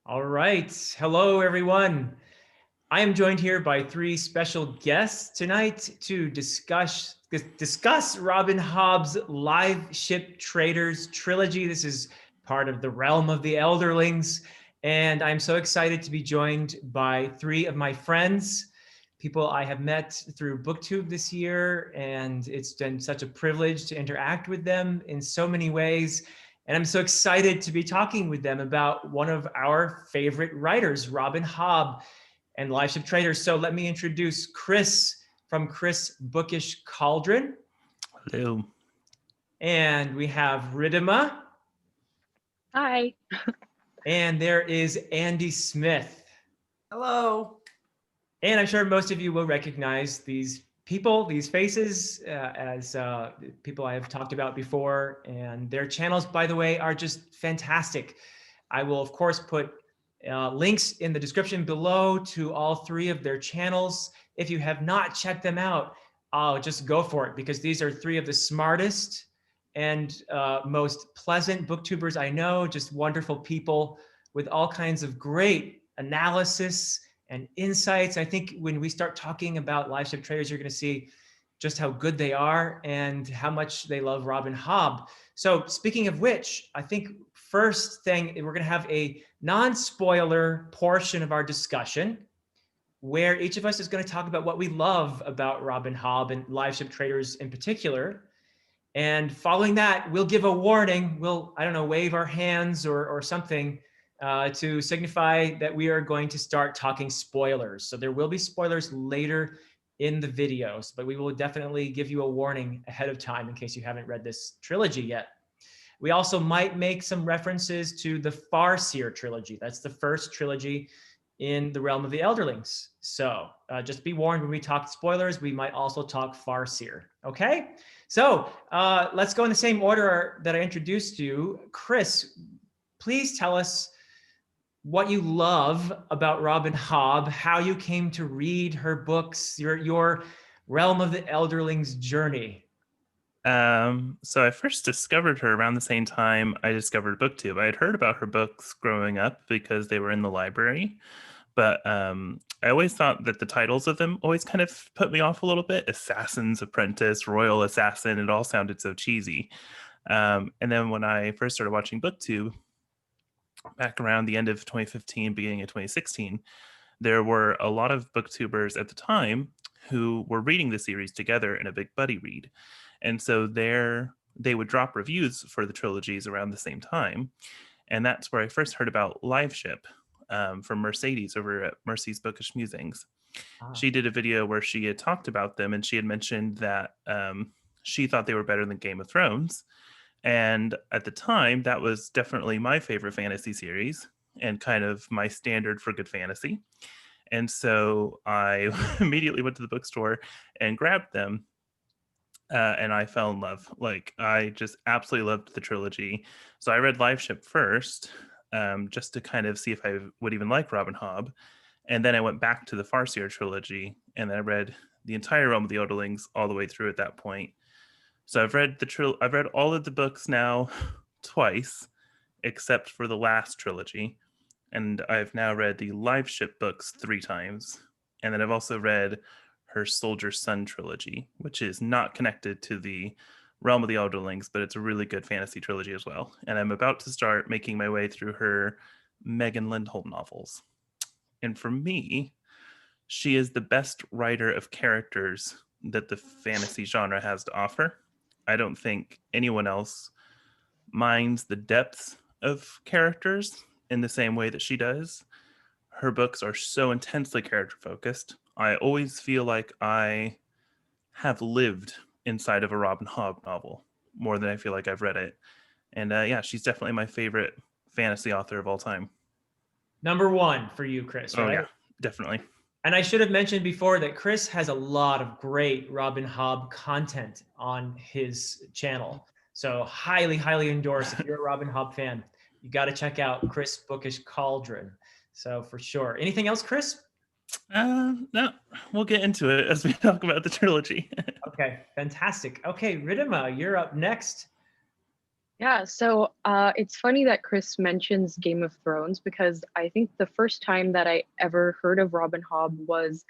All right. Hello, everyone. I am joined here by three special guests tonight to discuss Robin Hobb's Liveship Traders trilogy. This is part of the realm of the Elderlings, and I'm so excited to be joined by three of my friends, people I have met through BookTube this year, and it's been such a privilege to interact with them in so many ways. And I'm so excited to be talking with them about one of our favorite writers, Robin Hobb, and Liveship Traders. So let me introduce Chris from Chris Bookish Cauldron. Hello. And we have Ridima. Hi. And there is Andy Smith. Hello. And I'm sure most of you will recognize these people, these faces, as people I have talked about before. And their channels, by the way, are just fantastic. I will, of course, put links in the description below to all three of their channels. If you have not checked them out, just go for it, because these are three of the smartest and most pleasant booktubers I know, just wonderful people with all kinds of great analysis and insights. I think when we start talking about Liveship Traders, you're going to see just how good they are and how much they love Robin Hobb. So speaking of which, I think first thing, we're going to have a non-spoiler portion of our discussion where each of us is going to talk about what we love about Robin Hobb and Liveship Traders in particular. And following that, we'll give a warning. We'll, I don't know, wave our hands or something to signify that we are going to start talking spoilers. So there will be spoilers later in the videos, but we will definitely give you a warning ahead of time in case you haven't read this trilogy yet. We also might make some references to the Farseer Trilogy. That's the first trilogy in the realm of the Elderlings. So just be warned, when we talk spoilers, we might also talk Farseer, okay? So let's go in the same order that I introduced you. Chris, please tell us what you love about Robin Hobb, how you came to read her books, your realm of the Elderlings journey. So I first discovered her around the same time I discovered BookTube. I had heard about her books growing up because they were in the library, but I always thought that the titles of them always kind of put me off a little bit. Assassin's Apprentice, Royal Assassin, it all sounded so cheesy. And then when I first started watching BookTube, back around the end of 2015, beginning of 2016, there were a lot of booktubers at the time who were reading the series together in a big buddy read. And so they would drop reviews for the trilogies around the same time. And that's where I first heard about Liveship from Mercedes over at Mercy's Bookish Musings. She did a video where she had talked about them, and she had mentioned that she thought they were better than Game of Thrones. And at the time, that was definitely my favorite fantasy series and kind of my standard for good fantasy. And so I immediately went to the bookstore and grabbed them. And I fell in love. Like, I just absolutely loved the trilogy. So I read Liveship first, just to kind of see if I would even like Robin Hobb. And then I went back to the Farseer Trilogy, and then I read the entire realm of the Elderlings all the way through at that point. So I've read I've read all of the books now twice, except for the last trilogy. And I've now read the Liveship books 3 times. And then I've also read her Soldier Sun trilogy, which is not connected to the realm of the Elderlings, but it's a really good fantasy trilogy as well. And I'm about to start making my way through her Megan Lindholm novels. And for me, she is the best writer of characters that the fantasy genre has to offer. I don't think anyone else minds the depth of characters in the same way that she does. Her books are so intensely character focused. I always feel like I have lived inside of a Robin Hobb novel more than I feel like I've read it. And yeah, she's definitely my favorite fantasy author of all time. Number 1 for you, Chris, right? Oh yeah, definitely. And I should have mentioned before that Chris has a lot of great Robin Hobb content on his channel. So highly, highly endorse. If you're a Robin Hobb fan, you got to check out Chris Bookish Cauldron. So for sure. Anything else, Chris? No, we'll get into it as we talk about the trilogy. Okay, fantastic. Okay, Ridima, you're up next. Yeah, so it's funny that Chris mentions Game of Thrones because I think the first time that I ever heard of Robin Hobb was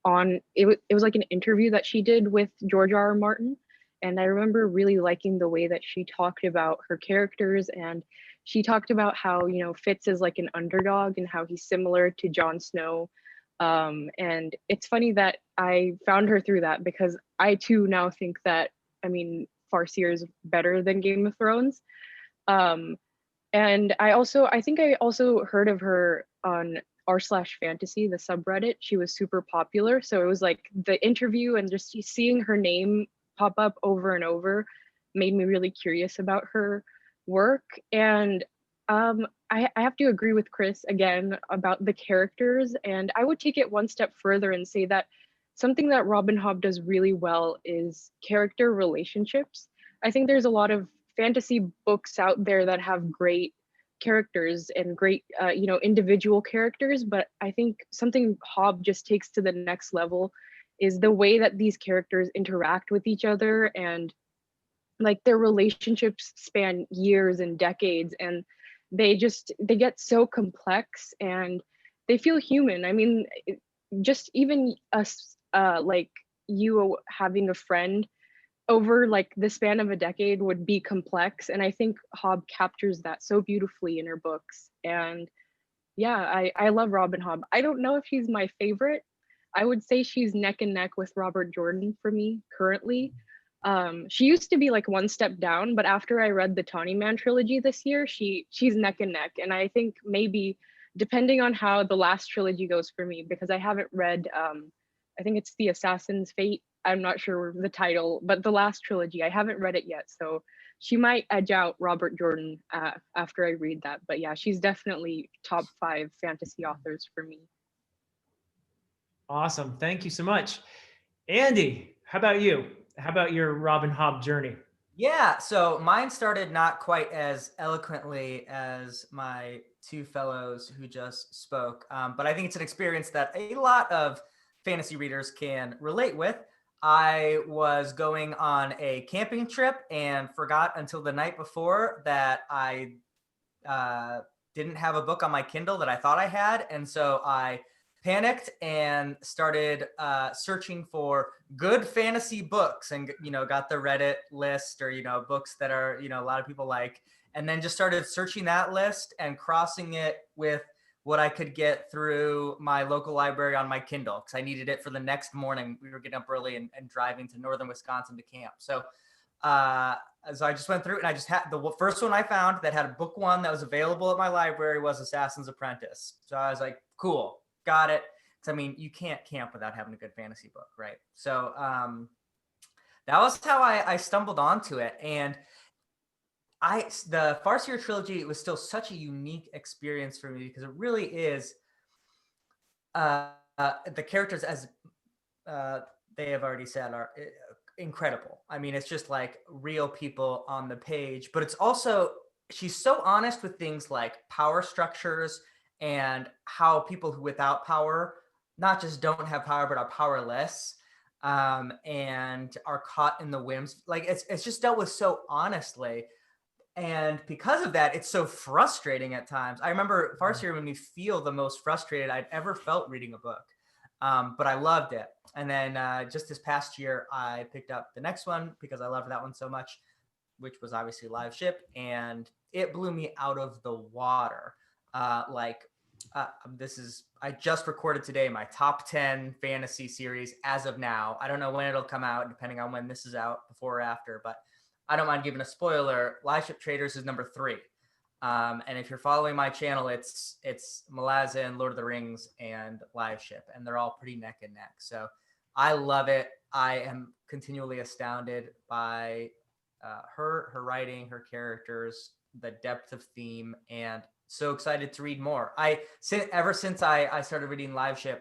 on it was like an interview that she did with George R. R. Martin, and I remember really liking the way that she talked about her characters, and she talked about how, you know, Fitz is like an underdog and how he's similar to Jon Snow. And it's funny that I found her through that because I too now think that, I mean, Farseer is better than Game of Thrones. Um, and I think I also heard of her on r/fantasy, the subreddit. She was super popular. So it was like the interview and just seeing her name pop up over and over made me really curious about her work. And I have to agree with Chris again about the characters. And I would take it one step further and say that something that Robin Hobb does really well is character relationships. I think there's a lot of fantasy books out there that have great characters and great you know, individual characters, but I think something Hobb just takes to the next level is the way that these characters interact with each other, and like their relationships span years and decades, and they get so complex and they feel human. I mean, just even us like you having a friend over like the span of a decade would be complex, and I think Hobb captures that so beautifully in her books. And yeah, I love Robin Hobb. I don't know if she's my favorite. I would say she's neck and neck with Robert Jordan for me currently. She used to be like one step down, but after I read the Tawny Man trilogy this year, she's neck and neck. And I think maybe depending on how the last trilogy goes for me, because I haven't read I think it's The Assassin's Fate. I'm not sure the title, but the last trilogy, I haven't read it yet. So she might edge out Robert Jordan after I read that. But yeah, she's definitely top 5 fantasy authors for me. Awesome. Thank you so much. Andy, how about you? How about your Robin Hobb journey? Yeah, so mine started not quite as eloquently as my two fellows who just spoke, but I think it's an experience that a lot of fantasy readers can relate with. I was going on a camping trip and forgot until the night before that I didn't have a book on my Kindle that I thought I had, and so I panicked and started searching for good fantasy books, and got the Reddit list, or books that are a lot of people like, and then just started searching that list and crossing it with what I could get through my local library on my Kindle, because I needed it for the next morning. We were getting up early and driving to northern Wisconsin to camp. So I just went through, and I just had the first one I found that had a book one that was available at my library was Assassin's Apprentice. So I was like, cool, got it. I mean, you can't camp without having a good fantasy book, right? So that was how I stumbled onto it. And the Farseer Trilogy was still such a unique experience for me, because it really is the characters, as they have already said, are incredible. I mean, it's just like real people on the page, but it's also, she's so honest with things like power structures and how people who without power not just don't have power, but are powerless, and are caught in the whims. Like it's just dealt with so honestly. And because of that, it's so frustrating at times. I remember Farseer made me feel the most frustrated I'd ever felt reading a book. But I loved it. And then just this past year, I picked up the next one because I loved that one so much, which was obviously Liveship, and it blew me out of the water. I just recorded today my top 10 fantasy series as of now. I don't know when it'll come out, depending on when this is out, before or after, but I don't mind giving a spoiler. Liveship Traders is number 3. And if you're following my channel, it's Malazan, Lord of the Rings, and Liveship, and they're all pretty neck and neck. So I love it. I am continually astounded by her writing, her characters, the depth of theme, and so excited to read more. Ever since I started reading Liveship,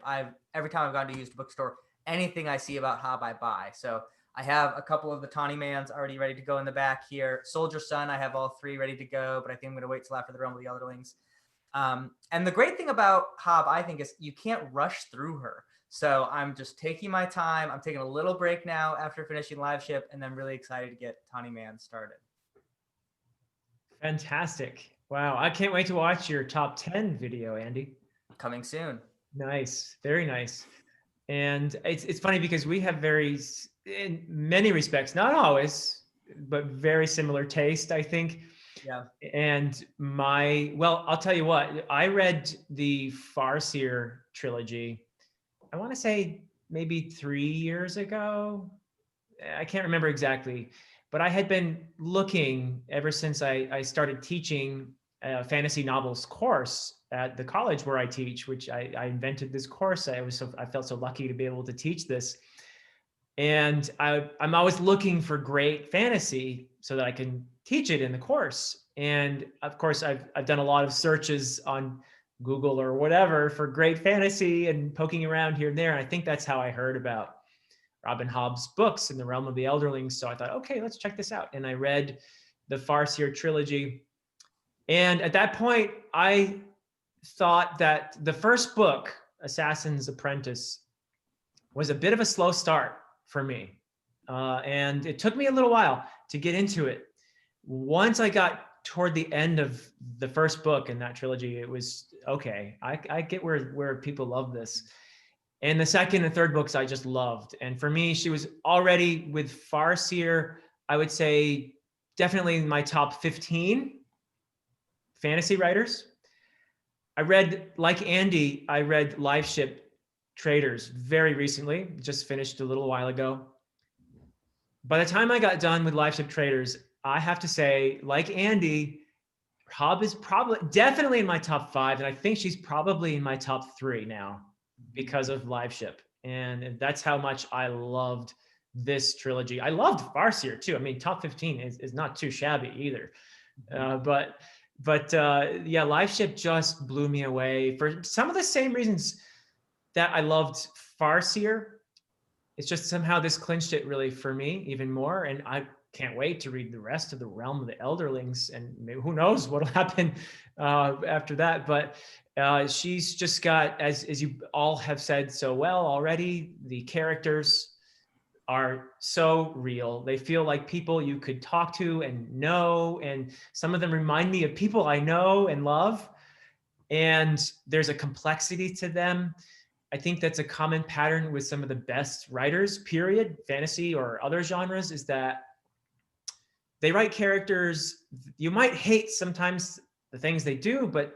every time I've gone to a used bookstore, anything I see about Hobb, I buy. So I have a couple of the Tawny Mans already ready to go in the back here. Soldier Sun, I have all 3 ready to go, but I think I'm going to wait till after the Realm of the Elderlings. And the great thing about Hobb, I think, is you can't rush through her. So I'm just taking my time. I'm taking a little break now after finishing Liveship, and I'm really excited to get Tawny Man started. Fantastic. Wow. I can't wait to watch your top 10 video, Andy. Coming soon. Nice. Very nice. And it's funny because we have in many respects, not always, but very similar taste, I think. Yeah. And I'll tell you what, I read the Farseer trilogy, I want to say maybe 3 years ago. I can't remember exactly, but I had been looking ever since I started teaching a fantasy novels course at the college where I teach, which I invented this course. I felt so lucky to be able to teach this. And I'm always looking for great fantasy so that I can teach it in the course. And of course, I've done a lot of searches on Google or whatever for great fantasy and poking around here and there. And I think that's how I heard about Robin Hobb's books in the realm of the Elderlings. So I thought, okay, let's check this out. And I read the Farseer Trilogy. And at that point, I thought that the first book, Assassin's Apprentice, was a bit of a slow start for me. And it took me a little while to get into it. Once I got toward the end of the first book in that trilogy, it was, okay, I get where people love this. And the second and third books I just loved. And for me, she was already with Farseer, I would say definitely in my top 15 fantasy writers. Like Andy, I read Liveship Traders very recently, just finished a little while ago. By the time I got done with Liveship Traders, I have to say, like Andy, Hobb is definitely in my top 5. And I think she's probably in my top 3 now because of Liveship. And that's how much I loved this trilogy. I loved Farseer too. I mean, top 15 is not too shabby either. But yeah, Liveship just blew me away for some of the same reasons that I loved Farseer. It's just somehow this clinched it really for me even more. And I can't wait to read the rest of the realm of the Elderlings, and maybe, who knows what'll happen after that. But she's just got, as you all have said so well already, the characters are so real. They feel like people you could talk to and know, and some of them remind me of people I know and love. And there's a complexity to them. I think that's a common pattern with some of the best writers, period, fantasy or other genres, is that they write characters, you might hate sometimes the things they do, but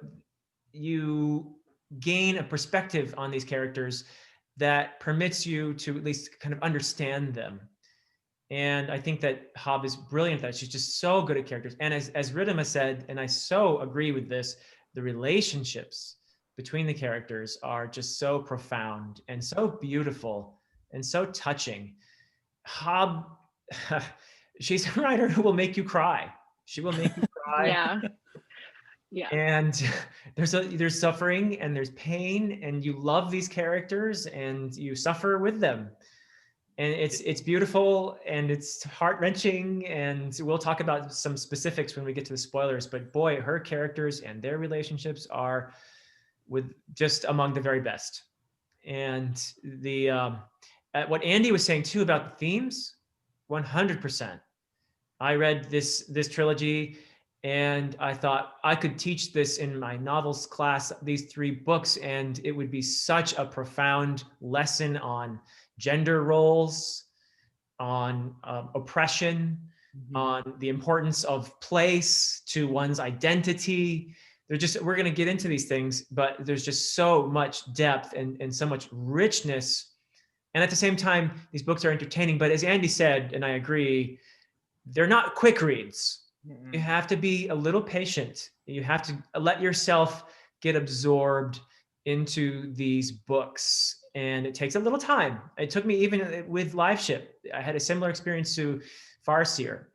you gain a perspective on these characters that permits you to at least kind of understand them. And I think that Hobb is brilliant at that. She's just so good at characters. And as Ridham has said, and I so agree with this, the relationships between the characters are just so profound and so beautiful and so touching. Hobb, she's a writer who will make you cry. She will make you cry. Yeah. Yeah. And there's suffering and there's pain, and you love these characters and you suffer with them. And it's beautiful and it's heart-wrenching, and we'll talk about some specifics when we get to the spoilers. But boy, her characters and their relationships are just among the very best. And what Andy was saying too about the themes, 100%. I read this trilogy and I thought I could teach this in my novels class, these 3 books, and it would be such a profound lesson on gender roles, on oppression, on the importance of place to one's identity. We're going to get into these things, but there's just so much depth and so much richness. And at the same time, these books are entertaining, but as Andy said, and I agree, they're not quick reads. You have to be a little patient. You have to let yourself get absorbed into these books. And it takes a little time. It took me, even with Liveship, I had a similar experience to Farseer,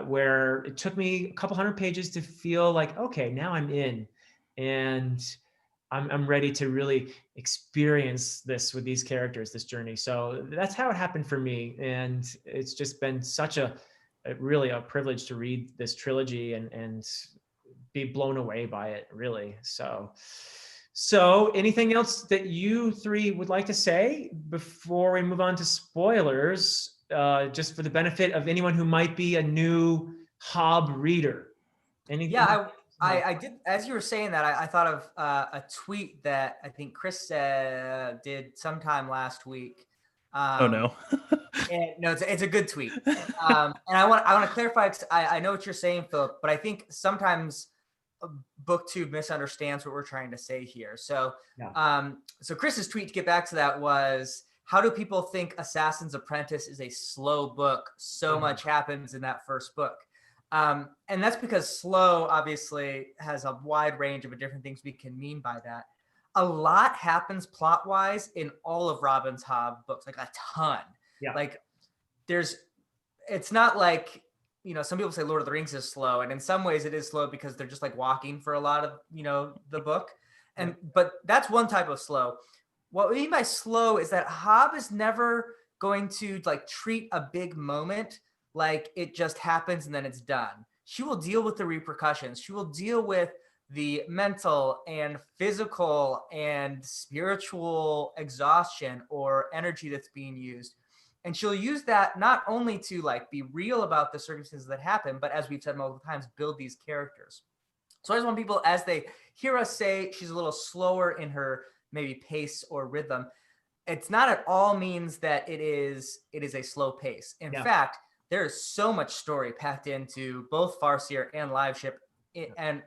where it took me a couple hundred pages to feel like, okay, now I'm in, and I'm ready to really experience this with these characters, this journey. So that's how it happened for me. And it's just been such really a privilege to read this trilogy and be blown away by it, really. So anything else that you 3 would like to say before we move on to spoilers, just for the benefit of anyone who might be a new Hobb reader? Anything? Yeah, I did. As you were saying that, I thought of a tweet that I think Chris did sometime last week. Oh no. And no, it's a good tweet. And I want to clarify, because I know what you're saying, Philip, but I think sometimes BookTube misunderstands what we're trying to say here. So, so Chris's tweet, to get back to that, was, how do people think Assassin's Apprentice is a slow book? So much happens in that first book. And that's because slow obviously has a wide range of different things we can mean by that. A lot happens plot-wise in all of Robin Hobb books, like a ton. Yeah. Like it's not like, some people say Lord of the Rings is slow, and in some ways it is slow because they're just like walking for a lot of, the book. But that's one type of slow. What we mean by slow is that Hobb is never going to like treat a big moment like it just happens and then it's done. She will deal with the repercussions. She will deal with the mental and physical and spiritual exhaustion or energy that's being used. And she'll use that not only to like be real about the circumstances that happen, but as we've said multiple times, build these characters. So I just want people, as they hear us say she's a little slower in her maybe pace or rhythm, it's not at all means that it is a slow pace. In fact, there is so much story packed into both Farseer and Liveship, and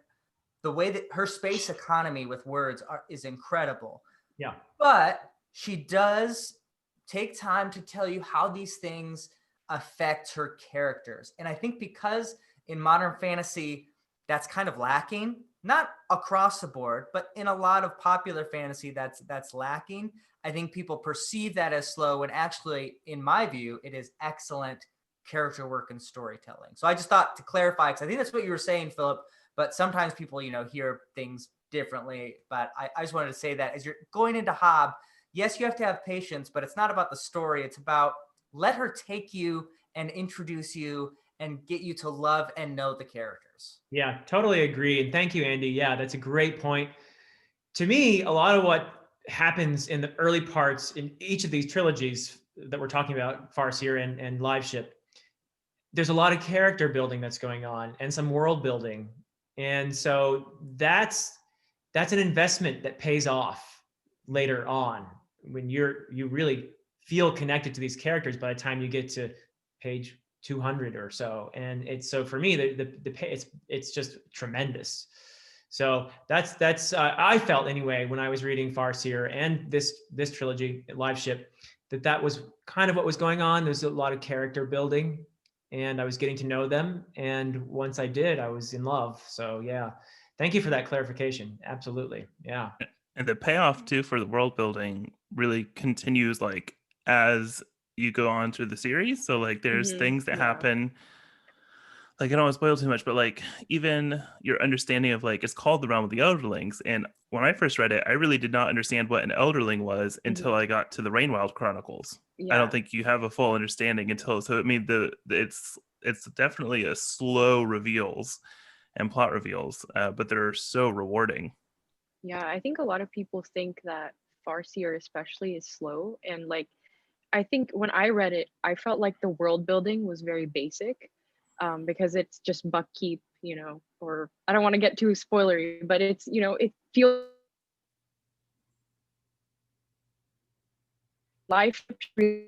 the way that her space economy with words is incredible. Yeah. But she does take time to tell you how these things affect her characters. And I think because in modern fantasy, that's kind of lacking, not across the board, but in a lot of popular fantasy, that's lacking. I think people perceive that as slow, when actually, in my view, it is excellent character work and storytelling. So I just thought to clarify, because I think that's what you were saying, Philip, but sometimes people, hear things differently. But I just wanted to say that as you're going into Hobb, yes, you have to have patience, but it's not about the story. It's about let her take you and introduce you and get you to love and know the characters. Yeah, totally agree. And thank you, Andy. Yeah, that's a great point. To me, a lot of what happens in the early parts in each of these trilogies that we're talking about, Farseer and Liveship, there's a lot of character building that's going on and some world building. And so that's an investment that pays off later on when you really feel connected to these characters by the time you get to page 200 or so. And it's, so for me, it's just tremendous. So that's I felt anyway when I was reading Farseer and this trilogy, Liveship, that was kind of what was going on. There's a lot of character building, and I was getting to know them. And once I did, I was in love. So yeah, thank you for that clarification. Absolutely, yeah. And the payoff too for the world building really continues like as you go on through the series. So like there's things that happen. Like I don't want to spoil too much, but like even your understanding of like, it's called the realm of the Elderlings. And when I first read it, I really did not understand what an Elderling was until I got to the Rainwild Chronicles. I don't think you have a full understanding until, so it made it's definitely a slow reveals and plot reveals, but they're so rewarding. Yeah, I think a lot of people think that Farseer especially is slow. And like, I think when I read it, I felt like the world building was very basic. Because it's just buckkeep, or I don't want to get too spoilery, but it's, it feels life, and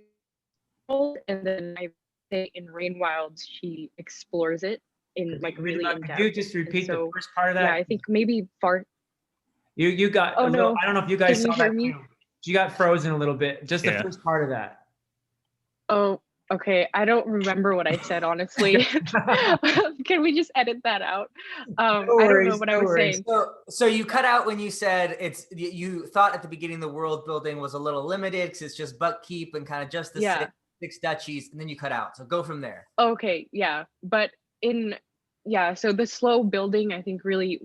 then I say in Rainwilds, she explores it in like really in depth. Could you just repeat the first part of that? Yeah, I think maybe You got oh no, I don't know if you guys can you saw hear that me? too. You got frozen a little bit, just the first part of that. Oh, okay. I don't remember what I said, honestly. Can we just edit that out? I don't know what I was saying. So you cut out when you said you thought at the beginning the world building was a little limited because it's just buckkeep and kind of just the six duchies, and then you cut out. So go from there. Okay, yeah. But so the slow building, I think really,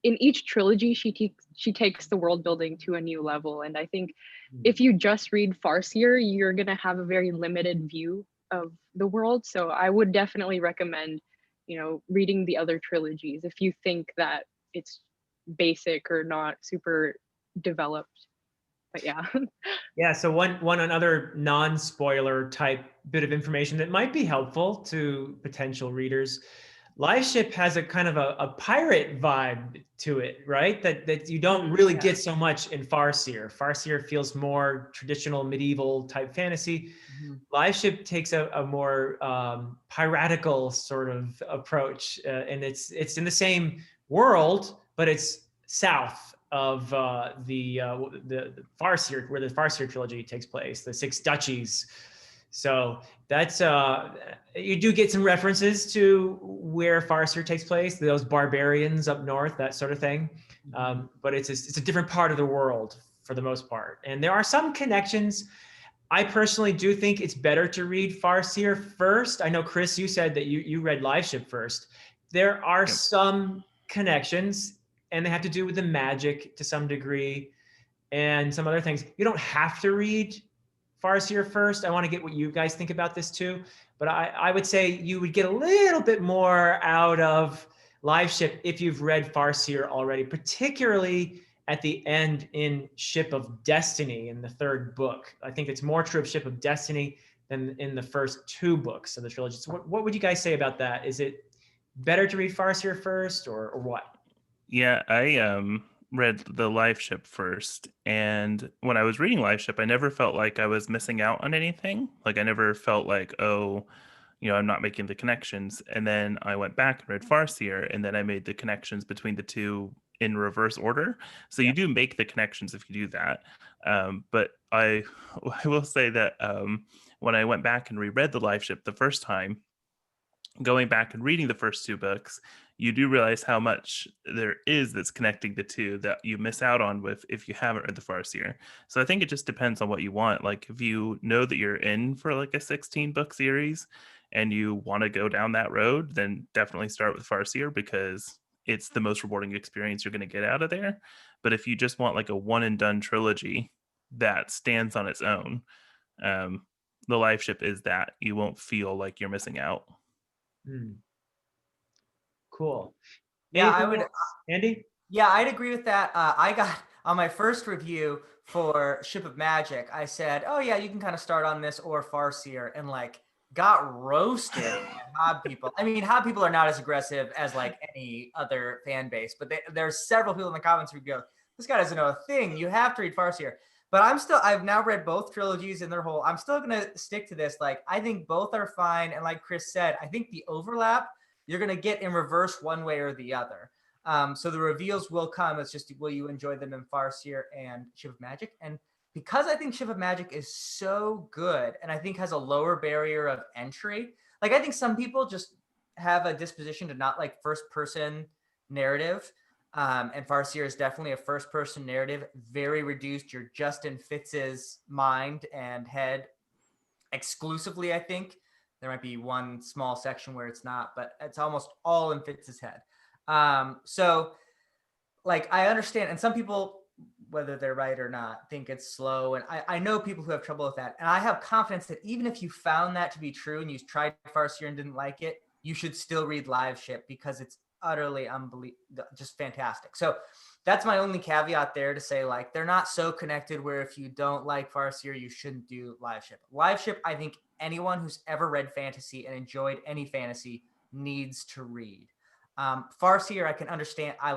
in each trilogy, she takes the world building to a new level. And I think if you just read Farseer, you're going to have a very limited view of the world. So I would definitely recommend, reading the other trilogies if you think that it's basic or not super developed. But yeah. Yeah, so one another non-spoiler type bit of information that might be helpful to potential readers. Liveship has a kind of a pirate vibe to it, right? That you don't really get so much in Farseer. Farseer feels more traditional medieval type fantasy. Liveship takes a more piratical sort of approach, and it's in the same world, but it's south of the Farseer, where the Farseer trilogy takes place, the Six Duchies. So that's you do get some references to where Farseer takes place, those barbarians up north, that sort of thing. But it's a different part of the world for the most part, and there are some connections. I personally do think it's better to read Farseer first. I know, Chris, you said that you read Liveship first. There are some connections, and they have to do with the magic to some degree and some other things. You don't have to read Farseer first. I want to get what you guys think about this too. But I would say you would get a little bit more out of Liveship if you've read Farseer already, particularly at the end in Ship of Destiny in the third book. I think it's more true of Ship of Destiny than in the first two books of the trilogy. So what would you guys say about that? Is it better to read Farseer first or what? Yeah, I read the Liveship first, and when I was reading Liveship, I never felt like I was missing out on anything. Like I never felt like, oh, I'm not making the connections. And then I went back and read Farseer, and then I made the connections between the two in reverse order. So you do make the connections if you do that. But I will say that when I went back and reread the Liveship the first time, going back and reading the first two books, you do realize how much there is that's connecting the two that you miss out on with if you haven't read the Farseer. So I think it just depends on what you want. Like if you know that you're in for like a 16 book series and you want to go down that road, then definitely start with Farseer because it's the most rewarding experience you're going to get out of there. But if you just want like a one and done trilogy that stands on its own, the Liveship is that. You won't feel like you're missing out. Cool. Yeah, I would. Andy? Yeah, I'd agree with that. I got on my first review for Ship of Magic, I said, oh yeah, you can kind of start on this or Farseer, and like got roasted by Hobb people. I mean, Hobb people are not as aggressive as like any other fan base, but there's several people in the comments who go, this guy doesn't know a thing. You have to read Farseer. But I've now read both trilogies in their whole. I'm still going to stick to this. Like, I think both are fine. And like Chris said, I think the overlap you're going to get in reverse one way or the other. So the reveals will come. It's just, will you enjoy them in Farseer and Ship of Magic? And because I think Ship of Magic is so good and I think has a lower barrier of entry, like I think some people just have a disposition to not like first person narrative. And Farseer is definitely a first person narrative, very reduced. You're just in Fitz's mind and head exclusively, I think. There might be one small section where it's not, but it's almost all in Fitz's head. So like I understand, and some people, whether they're right or not, think it's slow. And I know people who have trouble with that. And I have confidence that even if you found that to be true and you tried Farseer and didn't like it, you should still read Liveship because it's utterly just fantastic. So that's my only caveat there to say, like, they're not so connected where if you don't like Farseer, you shouldn't do Liveship. Liveship, I think anyone who's ever read fantasy and enjoyed any fantasy needs to read. Farseer, I can understand. I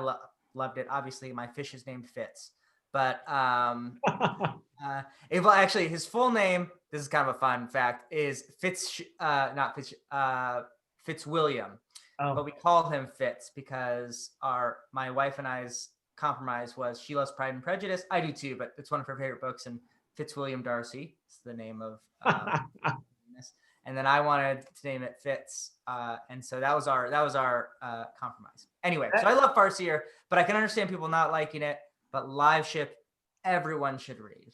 loved it. Obviously, my fish is named Fitz. But well, actually, his full name, this is kind of a fun fact, is Fitzwilliam. Oh. But we call him Fitz because my wife and I's compromise was she loves Pride and Prejudice. I do too, but it's one of her favorite books. And Fitzwilliam Darcy is the name of this. And then I wanted to name it Fitz. And so that was our compromise. Anyway, so I love Farseer, but I can understand people not liking it. But Liveship, everyone should read.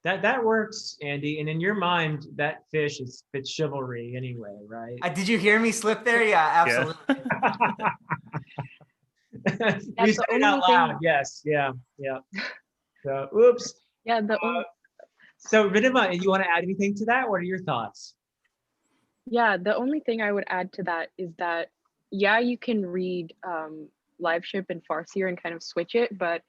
That works, Andy. And in your mind, that fish is Fitz chivalry anyway, right? Did you hear me slip there? Yeah, absolutely. You said it out loud. Yes. Yeah. So, oops. Yeah. So, Ridima, you want to add anything to that? What are your thoughts? Yeah, the only thing I would add to that is that, yeah, you can read Liveship and Farseer and kind of switch it, but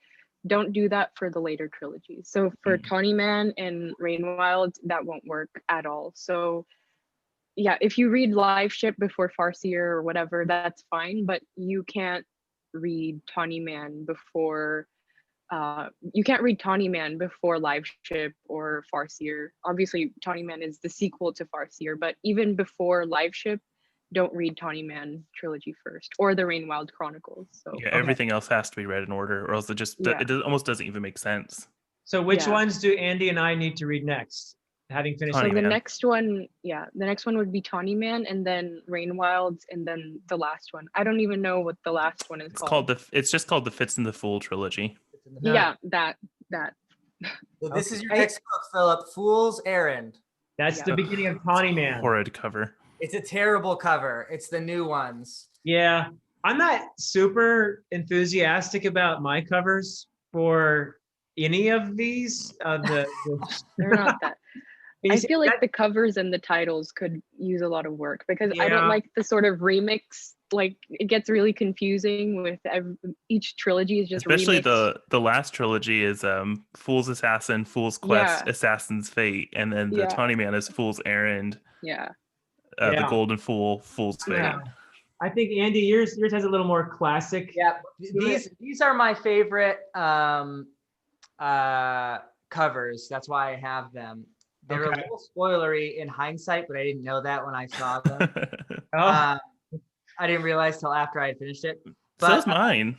don't do that for the later trilogies. So for Tawny Man and Rainwild, that won't work at all. So yeah, if you read Liveship before Farseer or whatever, that's fine, but you can't read Tawny Man before you can't read Tawny Man before Liveship or Farseer. Obviously, Tawny Man is the sequel to Farseer, but even before Liveship, don't read Tawny Man trilogy first or the Rainwild Chronicles. So Yeah, everything else has to be read in order, or else it just Yeah. almost doesn't even make sense. So which Yeah. ones do Andy and I need to read next? Having finished so Tawny the Man. next one, the next one would be Tawny Man, and then Rainwilds, and then the last one. I don't even know what the last one is It's called. it's just called the Fitz and the Fool trilogy. Yeah, that. So this is your I- next book, Philip. Fool's Errand. That's Yeah. the beginning of Tawny Man. Horrid cover. It's a terrible cover. It's the new ones. Yeah, I'm not super enthusiastic about my covers for any of these. They're not that. You I see, feel like that- the covers and the titles could use a lot of work because I Yeah. don't like the sort of remix. Like it gets really confusing with each trilogy is just Especially remixed. the last trilogy is Fool's Assassin, Fool's Quest, Yeah. Assassin's Fate, and then the Yeah. Tawny Man is Fool's Errand, Yeah. the Yeah. Golden Fool, Fool's Fate. Yeah. I think Andy, yours has a little more classic. Yeah, these are my favorite covers. That's why I have them. They're Okay. a little spoilery in hindsight, but I didn't know that when I saw them. Oh, I didn't realize till after I had finished it. So is mine.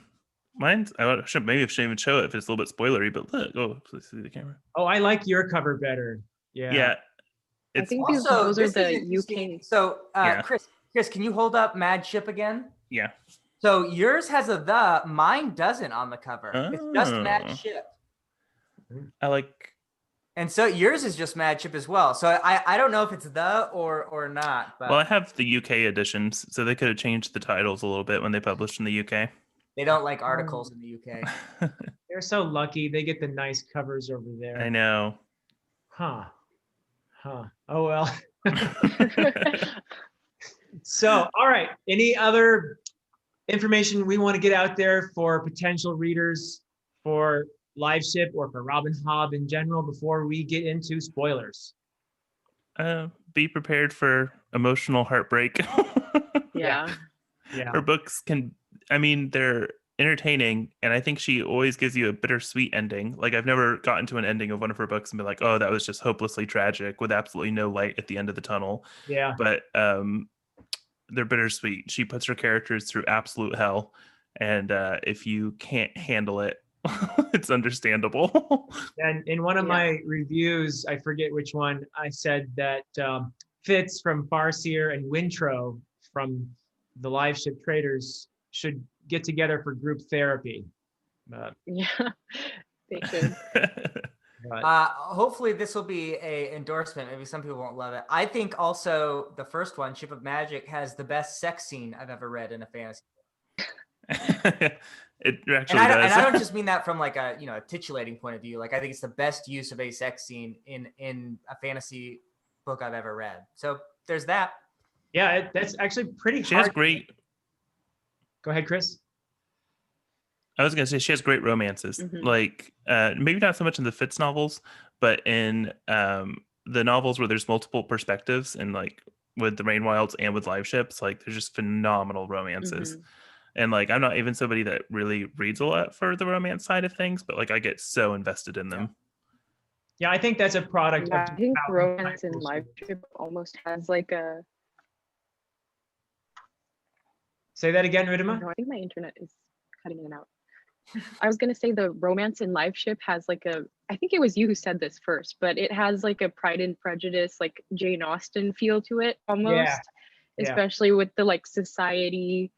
Mine's I shouldn't even show it if it's a little bit spoilery, but look, please see the camera. oh, I like your cover better. Yeah. Yeah. I It's think Also, those are this is the interesting. UK. So, Yeah. Chris, can you hold up Mad Ship again? yeah. So yours has a the, mine doesn't on the cover. It's just Mad Oh. Ship. I like And so yours is just Mad Ship as well. So I don't know if it's the or not. But well, I have the UK editions, so they could have changed the titles a little bit when they published in the UK. they don't like articles in the UK. They're so lucky. They get the nice covers over I there. know. Huh. Oh, well. So, all right. Any other information we want to get out there for potential readers for Liveship or for Robin Hobb in general before we get into spoilers? Be prepared for emotional heartbreak. Yeah. Yeah. Her books they're entertaining, and I think she always gives you a bittersweet ending. Like I've never gotten to an ending of one of her books and been like, oh, that was just hopelessly tragic with absolutely no light at the end of the tunnel. Yeah. But they're bittersweet. She puts her characters through absolute hell, and if you can't handle it, it's understandable. And in one of Yeah. my reviews, I forget which one, I said that Fitz from Farseer and Wintro from the Liveship Traders should get together for group therapy. Yeah. They should. But Hopefully this will be a endorsement. Maybe some people won't love it. I think also the first one, Ship of Magic, has the best sex scene I've ever read in a fantasy. It actually And does. I don't just mean that from like a a titulating point of view. Like I think it's the best use of a sex scene in a fantasy book I've ever read. So there's that. yeah, that's actually pretty She hard. has great. Go ahead, Chris. I was gonna say she has great romances. Mhm. Like maybe not so much in the Fitz novels, but in the novels where there's multiple perspectives, and like with the Rainwilds and with Liveships, like there's just phenomenal romances. Mhm. And like I'm not even somebody that really reads a lot for the romance side of things, but like I get so invested in them. Yeah, I think that's a product Yeah, of I think how romance in impactful she is. Liveship almost has like a. Say that again, I Ridima. don't know, I think my internet is cutting in and out. I was gonna say the romance in Liveship has like a. I think it was you who said this first, but it has like a Pride and Prejudice, like Jane Austen feel to it almost, Yeah. especially with the like society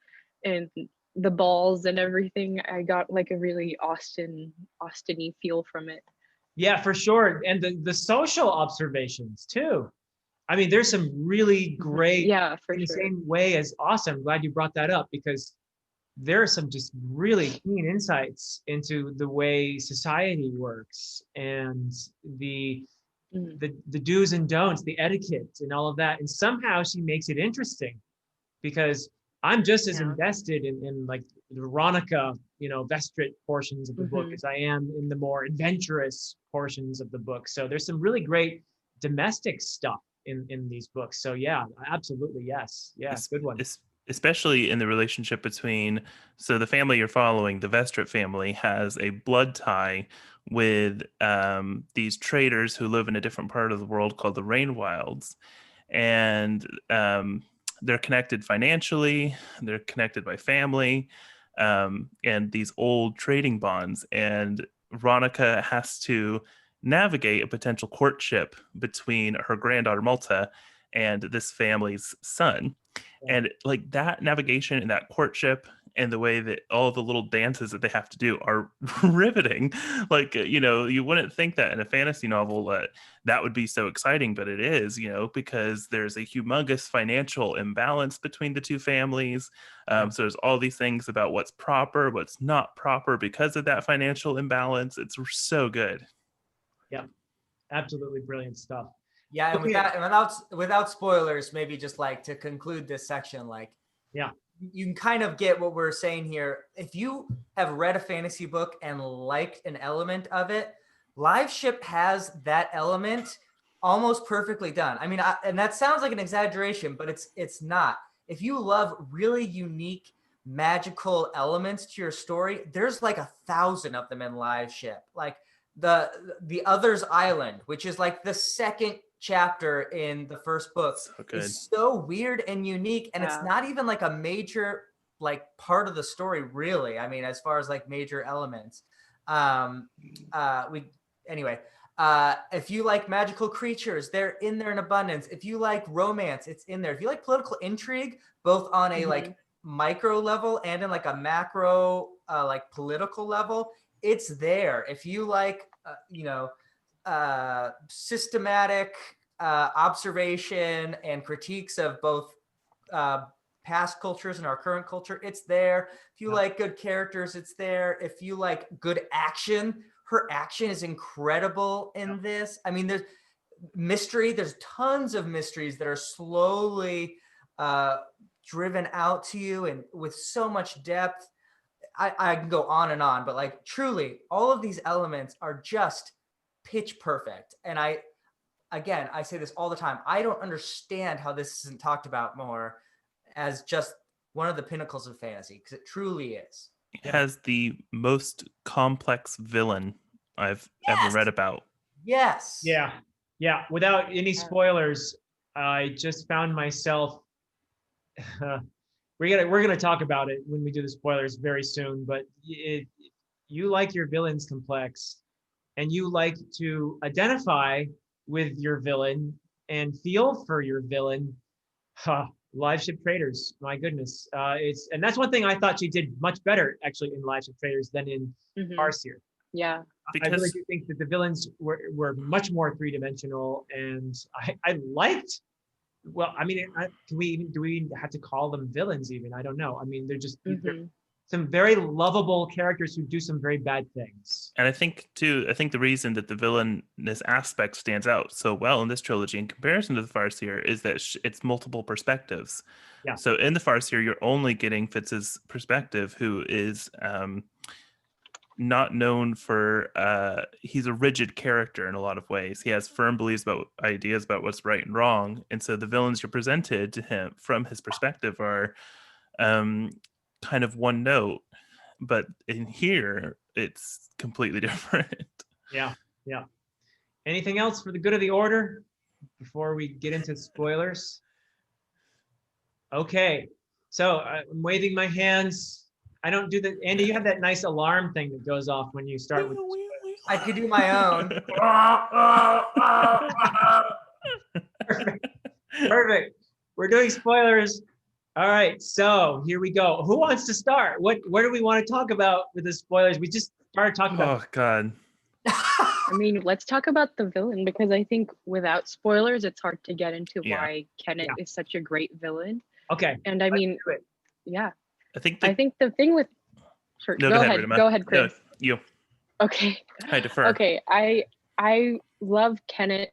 and the balls and everything. I got like a really Austen-y feel from it. Yeah, for sure. And the social observations too. I mean, there's some really great, Yeah, for in the sure. same way as Awesome. Glad you brought that up, because there are some just really keen insights into the way society works and the Mhm. the do's and don'ts, the etiquette and all of that. And somehow she makes it interesting, because I'm just as Yeah. invested in like the Veronica, Vestrit portions of the book Mhm. as I am in the more adventurous portions of the book. So there's some really great domestic stuff in these books. So yeah, absolutely, yes. Yeah, good one. Especially in the relationship between, so the family you're following, the Vestrit family, has a blood tie with these traders who live in a different part of the world called the Rainwilds. And they're connected financially, they're connected by family, and these old trading bonds. And Veronica has to navigate a potential courtship between her granddaughter Malta and this family's son. And like that navigation and that courtship and the way that all the little dances that they have to do are riveting. Like, you wouldn't think that in a fantasy novel that would be so exciting, but it is, because there's a humongous financial imbalance between the two families. So there's all these things about what's proper, what's not proper because of that financial imbalance. It's so good. Yeah, absolutely brilliant stuff. Yeah, and without spoilers, maybe just like to conclude this section, like, yeah, you can kind of get what we're saying here. If you have read a fantasy book and liked an element of it, Liveship has that element almost perfectly done. I mean, and that sounds like an exaggeration, but it's not. If you love really unique magical elements to your story, there's like 1,000 of them in Liveship. Like the Others Island, which is like the second chapter in the first book, is so weird and unique, and it's not even like a major like part of the story, really. I mean, as far as like major elements, if you like magical creatures, they're in there in abundance. If you like romance, it's in there. If you like political intrigue, both on a like micro level and in like a macro like political level, it's there. If you like systematic observation and critiques of both past cultures and our current culture, it's there. If you like good characters, it's there. If you like good action, her action is incredible in this. I mean, there's mystery. There's tons of mysteries that are slowly driven out to you and with so much depth. I can go on and on, but like truly, all of these elements are just pitch perfect. And I say this all the time. I don't understand how this isn't talked about more as just one of the pinnacles of fantasy, because it truly is. It has the most complex villain I've ever read about. Yes. Yeah. Yeah. Without any spoilers, I just found myself. We're gonna talk about it when we do the spoilers very soon. But you like your villains complex, and you like to identify with your villain and feel for your villain. Liveship Traders, my goodness, and that's one thing I thought she did much better actually in Liveship Traders than in Farseer. Yeah, I really do think that the villains were much more three-dimensional, and I liked. Well, I mean, do we have to call them villains even? I don't know. I mean, they're just they're some very lovable characters who do some very bad things. And I think the reason that the villainous aspect stands out so well in this trilogy in comparison to the Farseer is that it's multiple perspectives. Yeah. So in the Farseer, you're only getting Fitz's perspective, who is not known for he's a rigid character in a lot of ways. He has firm beliefs about ideas about what's right and wrong, and so the villains you're presented to him from his perspective are kind of one note, but in here it's completely different. Yeah. Anything else for the good of the order before we get into spoilers? Okay, so I'm waving my hands. I don't do that. Andy, you have that nice alarm thing that goes off when you start with spoilers. I could do my own. Perfect. We're doing spoilers. All right, so here we go. Who wants to start? What do we want to talk about with the spoilers? We just started talking about. Oh God. I mean, let's talk about the villain, because I think without spoilers, it's hard to get into why Kenneth is such a great villain. Okay. And I mean, yeah. I think the thing with. Sure, no, go ahead, Chris. No, you. Okay. I defer. Okay, I love Kenneth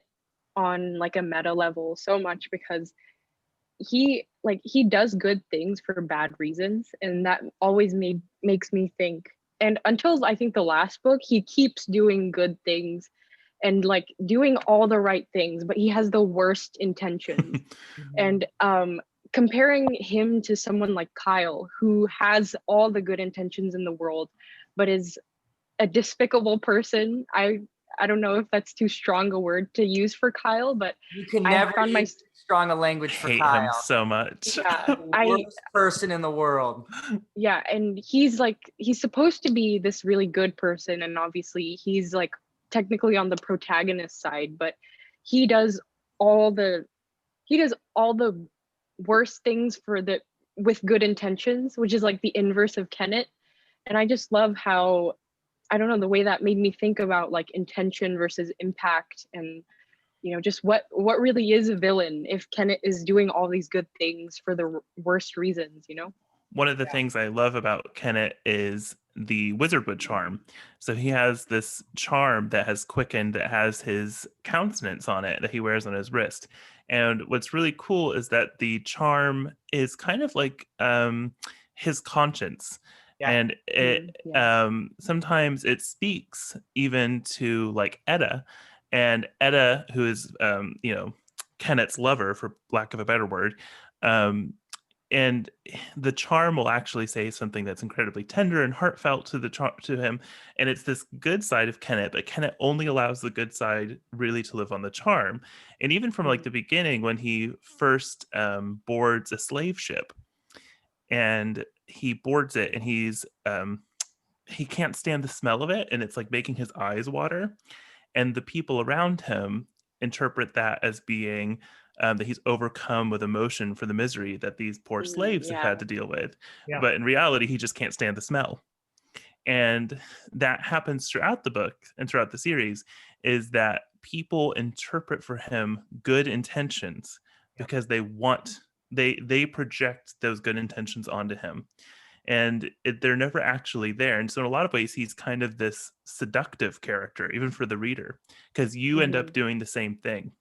on like a meta level so much, because he does good things for bad reasons, and that always makes me think. And until I think the last book, he keeps doing good things and like doing all the right things, but he has the worst intentions. And comparing him to someone like Kyle, who has all the good intentions in the world, but is a despicable person. I don't know if that's too strong a word to use for Kyle, but You can I never found use strong a language for Hate Kyle. him so much. yeah, The worst person in the world. yeah, and he's supposed to be this really good person, and obviously he's like technically on the protagonist side, but he does all the worst things with good intentions, which is like the inverse of Kenneth. And I just love how, I don't know, the way that made me think about like intention versus impact, and just what really is a villain if Kenneth is doing all these good things for the worst reasons. One of the things I love about Kenneth is the Wizardwood Charm. So he has this charm that has quickened, that has his countenance on it, that he wears on his wrist. And what's really cool is that the charm is kind of like his conscience. Yeah. And it sometimes it speaks even to like Etta. And Etta, who is Kenneth's lover, for lack of a better word, and the charm will actually say something that's incredibly tender and heartfelt to him, and it's this good side of Kenneth, but Kenneth only allows the good side really to live on the charm. And even from like the beginning, when he first boards a slave ship, and he boards it, and he can't stand the smell of it, and it's like making his eyes water, and the people around him interpret that as being that he's overcome with emotion for the misery that these poor slaves have had to deal with. Yeah. But in reality, he just can't stand the smell. And that happens throughout the book and throughout the series, is that people interpret for him good intentions because they project those good intentions onto him. And they're never actually there. And so in a lot of ways, he's kind of this seductive character, even for the reader, because you end up doing the same thing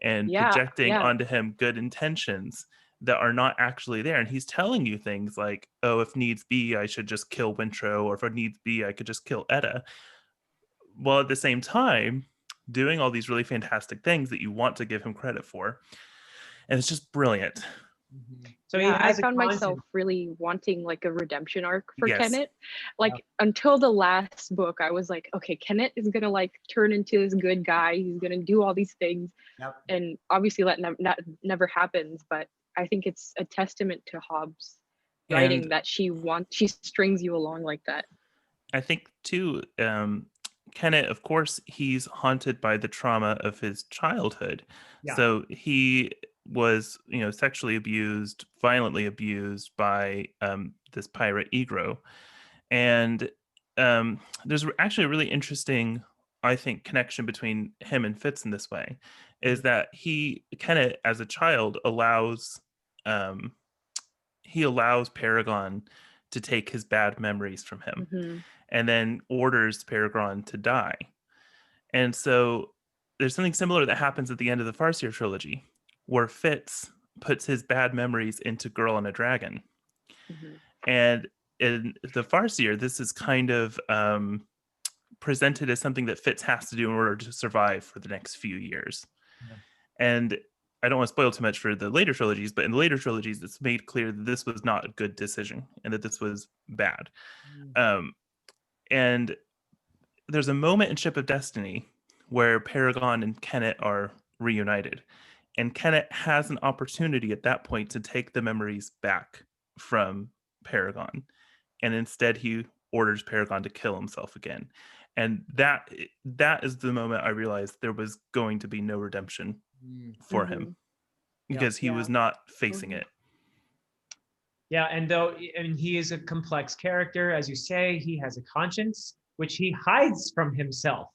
and projecting onto him good intentions that are not actually there. And he's telling you things like, oh, if needs be, I should just kill Wintro, or if it needs be, I could just kill Etta. While at the same time, doing all these really fantastic things that you want to give him credit for. And it's just brilliant. So I found myself really wanting like a redemption arc for Yes. Kenneth. Like until the last book, I was like, okay, Kenneth is gonna like turn into this good guy. He's gonna do all these things, and obviously that never happens. But I think it's a testament to Hobb's writing that she strings you along like that. I think too, Kenneth, of course, he's haunted by the trauma of his childhood. Yeah. So he was, sexually abused, violently abused by this pirate Egro. And there's actually a really interesting, I think, connection between him and Fitz in this way, is that Kenneth, as a child, allows Paragon to take his bad memories from him, and then orders Paragon to die. And so there's something similar that happens at the end of the Farseer Trilogy, where Fitz puts his bad memories into Girl and a Dragon. And in the Farseer, this is kind of presented as something that Fitz has to do in order to survive for the next few years. And I don't want to spoil too much for the later trilogies, but in the later trilogies, it's made clear that this was not a good decision and that this was bad. And there's a moment in Ship of Destiny where Paragon and Kenneth are reunited. And Kenneth has an opportunity at that point to take the memories back from Paragon. And instead, he orders Paragon to kill himself again. And that is the moment I realized there was going to be no redemption for him, because he was not facing it. Yeah, and he is a complex character, as you say. He has a conscience, which he hides from himself.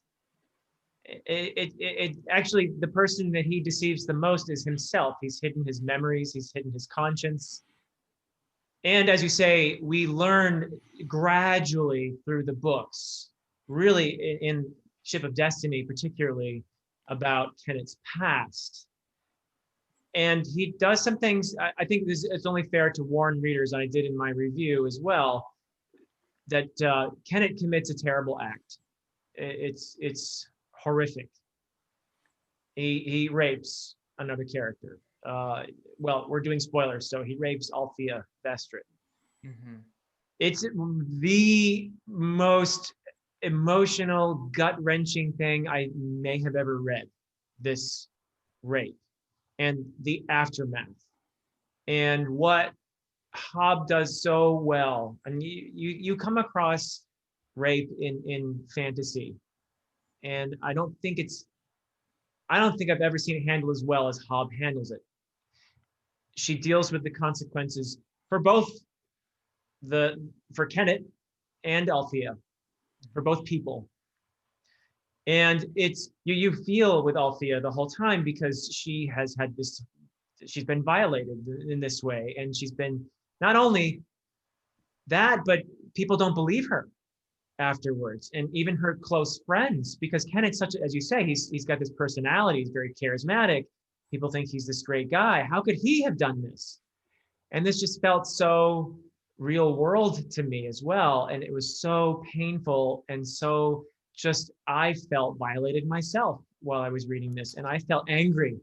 It actually, the person that he deceives the most is himself. He's hidden his memories, he's hidden his conscience. And as you say, we learn gradually through the books, really in Ship of Destiny particularly, about Kenneth's past. And he does some things, I think it's only fair to warn readers, and I did in my review as well, that Kenneth commits a terrible act. It's horrific. He rapes another character. Well, we're doing spoilers, so he rapes Althea Vestrit. Mm-hmm. It's the most emotional, gut-wrenching thing I may have ever read, this rape and the aftermath. And what Hobb does so well, and you come across rape in fantasy, and I don't think I've ever seen it handled as well as Hobb handles it. She deals with the consequences for both for Kenneth and Althea, for both people. And it's you feel with Althea the whole time because she's been violated in this way, and she's been not only that, but people don't believe her afterwards, and even her close friends, because Kenneth's as you say, he's got this personality, he's very charismatic. People think he's this great guy. How could he have done this? And this just felt so real world to me as well. And it was so painful, and so just, I felt violated myself while I was reading this. And I felt angry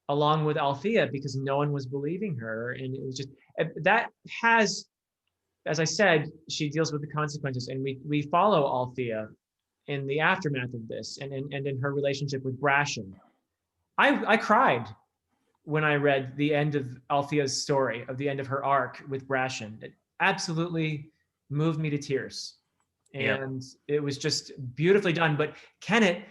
along with Althea because no one was believing her. And it was just, that has, as I said, she deals with the consequences. And we follow Althea in the aftermath of this, and in her relationship with Brashen. I cried when I read the end of Althea's story, of the end of her arc with Brashen. It absolutely moved me to tears. And it was just beautifully done. But Kenneth,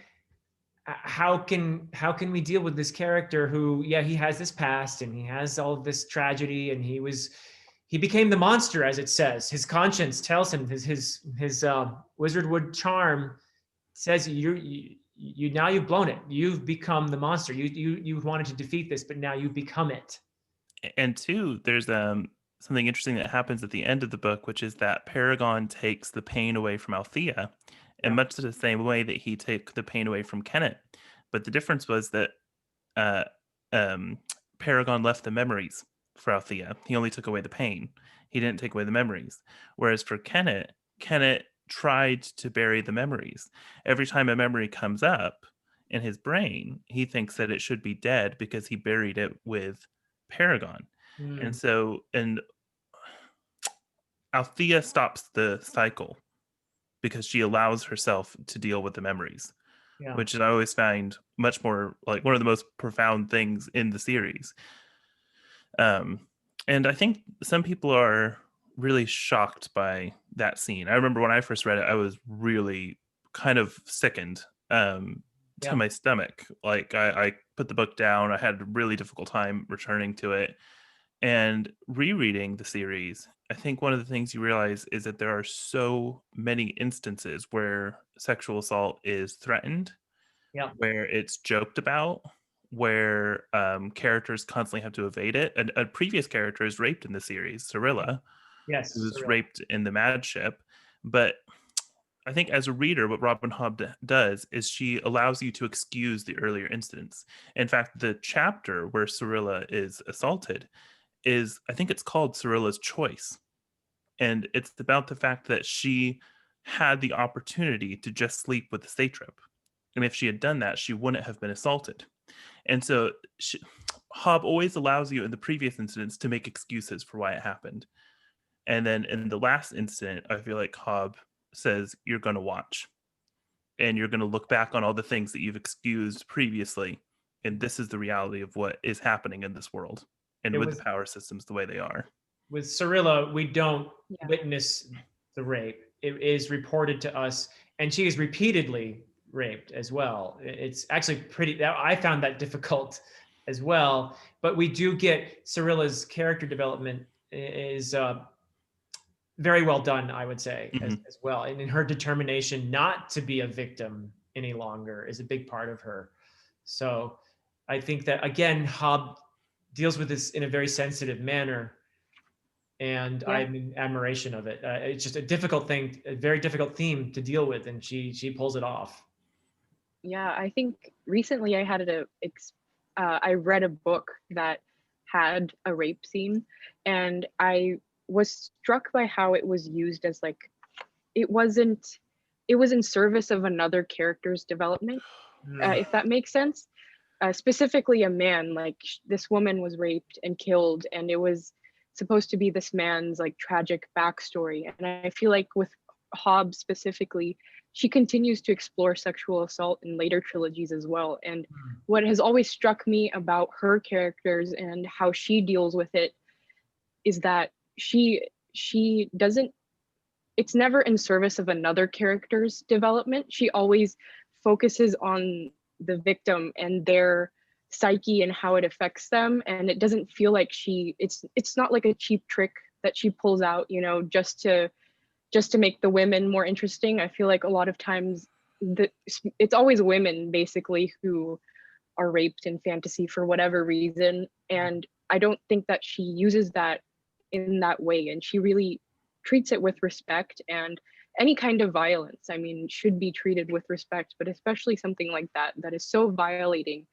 how can we deal with this character who, yeah, he has this past and he has all of this tragedy, and he became the monster, as it says. His conscience tells him, his Wizardwood Charm says, you now you've blown it. You've become the monster. You wanted to defeat this, but now you've become it. And two, there's something interesting that happens at the end of the book, which is that Paragon takes the pain away from Althea, in much the same way that he took the pain away from Kenneth. But the difference was that Paragon left the memories for Althea. He only took away the pain. He didn't take away the memories. Whereas for Kenneth tried to bury the memories. Every time a memory comes up in his brain, he thinks that it should be dead because he buried it with Paragon. And so, and Althea stops the cycle because she allows herself to deal with the memories, which I always find much more like one of the most profound things in the series. And I think some people are really shocked by that scene. I remember when I first read it, I was really kind of sickened to my stomach. Like I put the book down. I had a really difficult time returning to it. And rereading the series, I think one of the things you realize is that there are so many instances where sexual assault is threatened, where it's joked about, where characters constantly have to evade it. A previous character is raped in the series, Cyrilla, who was raped in the Mad Ship. But I think as a reader, what Robin Hobb does is she allows you to excuse the earlier incidents. In fact, the chapter where Cyrilla is assaulted is, I think it's called Cyrilla's Choice. And it's about the fact that she had the opportunity to just sleep with the satrap. And if she had done that, she wouldn't have been assaulted. And so Hobb always allows you in the previous incidents to make excuses for why it happened. And then in the last incident, I feel like Hobb says, you're going to watch. And you're going to look back on all the things that you've excused previously. And this is the reality of what is happening in this world. And with the power systems the way they are. With Cyrilla, we don't witness the rape. It is reported to us, and she is repeatedly raped as well. It's actually I found that difficult as well. But we do get Cyrilla's character development is very well done, I would say, as well. And in her determination not to be a victim any longer is a big part of her. So I think that, again, Hobb deals with this in a very sensitive manner, and I'm in admiration of it. It's just a difficult thing, a very difficult theme to deal with, and she pulls it off. Yeah, I think recently I had I read a book that had a rape scene, and I was struck by how it was used as, like, it wasn't it was in service of another character's development, if that makes sense. Specifically a man, like this woman was raped and killed, and it was supposed to be this man's like tragic backstory. And I feel like with Hobb specifically, she continues to explore sexual assault in later trilogies as well. And what has always struck me about her characters and how she deals with it is that she doesn't, it's never in service of another character's development. She always focuses on the victim and their psyche and how it affects them, and it doesn't feel like it's not like a cheap trick that she pulls out, you know, just to make the women more interesting. I feel like a lot of times it's always women basically who are raped in fantasy for whatever reason, and I don't think that she uses that in that way, and she really treats it with respect. And any kind of violence, I mean, should be treated with respect, but especially something like that is so violating.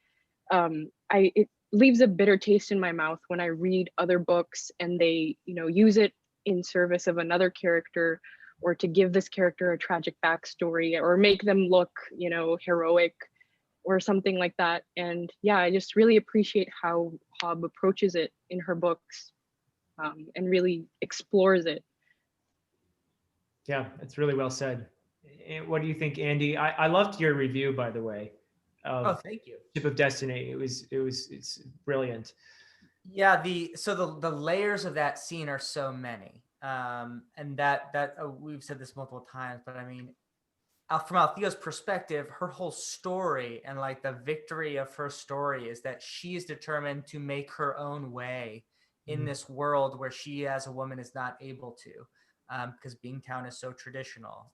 It leaves a bitter taste in my mouth when I read other books and they, you know, use it in service of another character, or to give this character a tragic backstory, or make them look, you know, heroic or something like that. And yeah, I just really appreciate how Hobb approaches it in her books, and really explores it. Yeah, it's really well said. What do you think, Andy? I loved your review, by the way. Oh, thank you. Ship of Destiny. It's brilliant. Yeah, the layers of that scene are so many, and that we've said this multiple times, but I mean, from Althea's perspective, her whole story and like the victory of her story is that she is determined to make her own way in this world where she as a woman is not able to, because Bingtown is so traditional.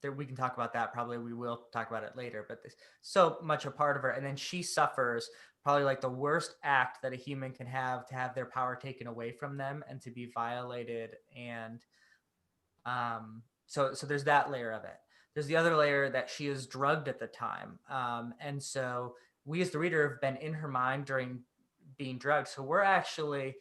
We can talk about that. Probably we will talk about it later, but this so much a part of her. And then she suffers probably like the worst act that a human can have, to have their power taken away from them and to be violated. And so there's that layer of it. There's the other layer that she is drugged at the time. And so we as the reader have been in her mind during being drugged. So we're actually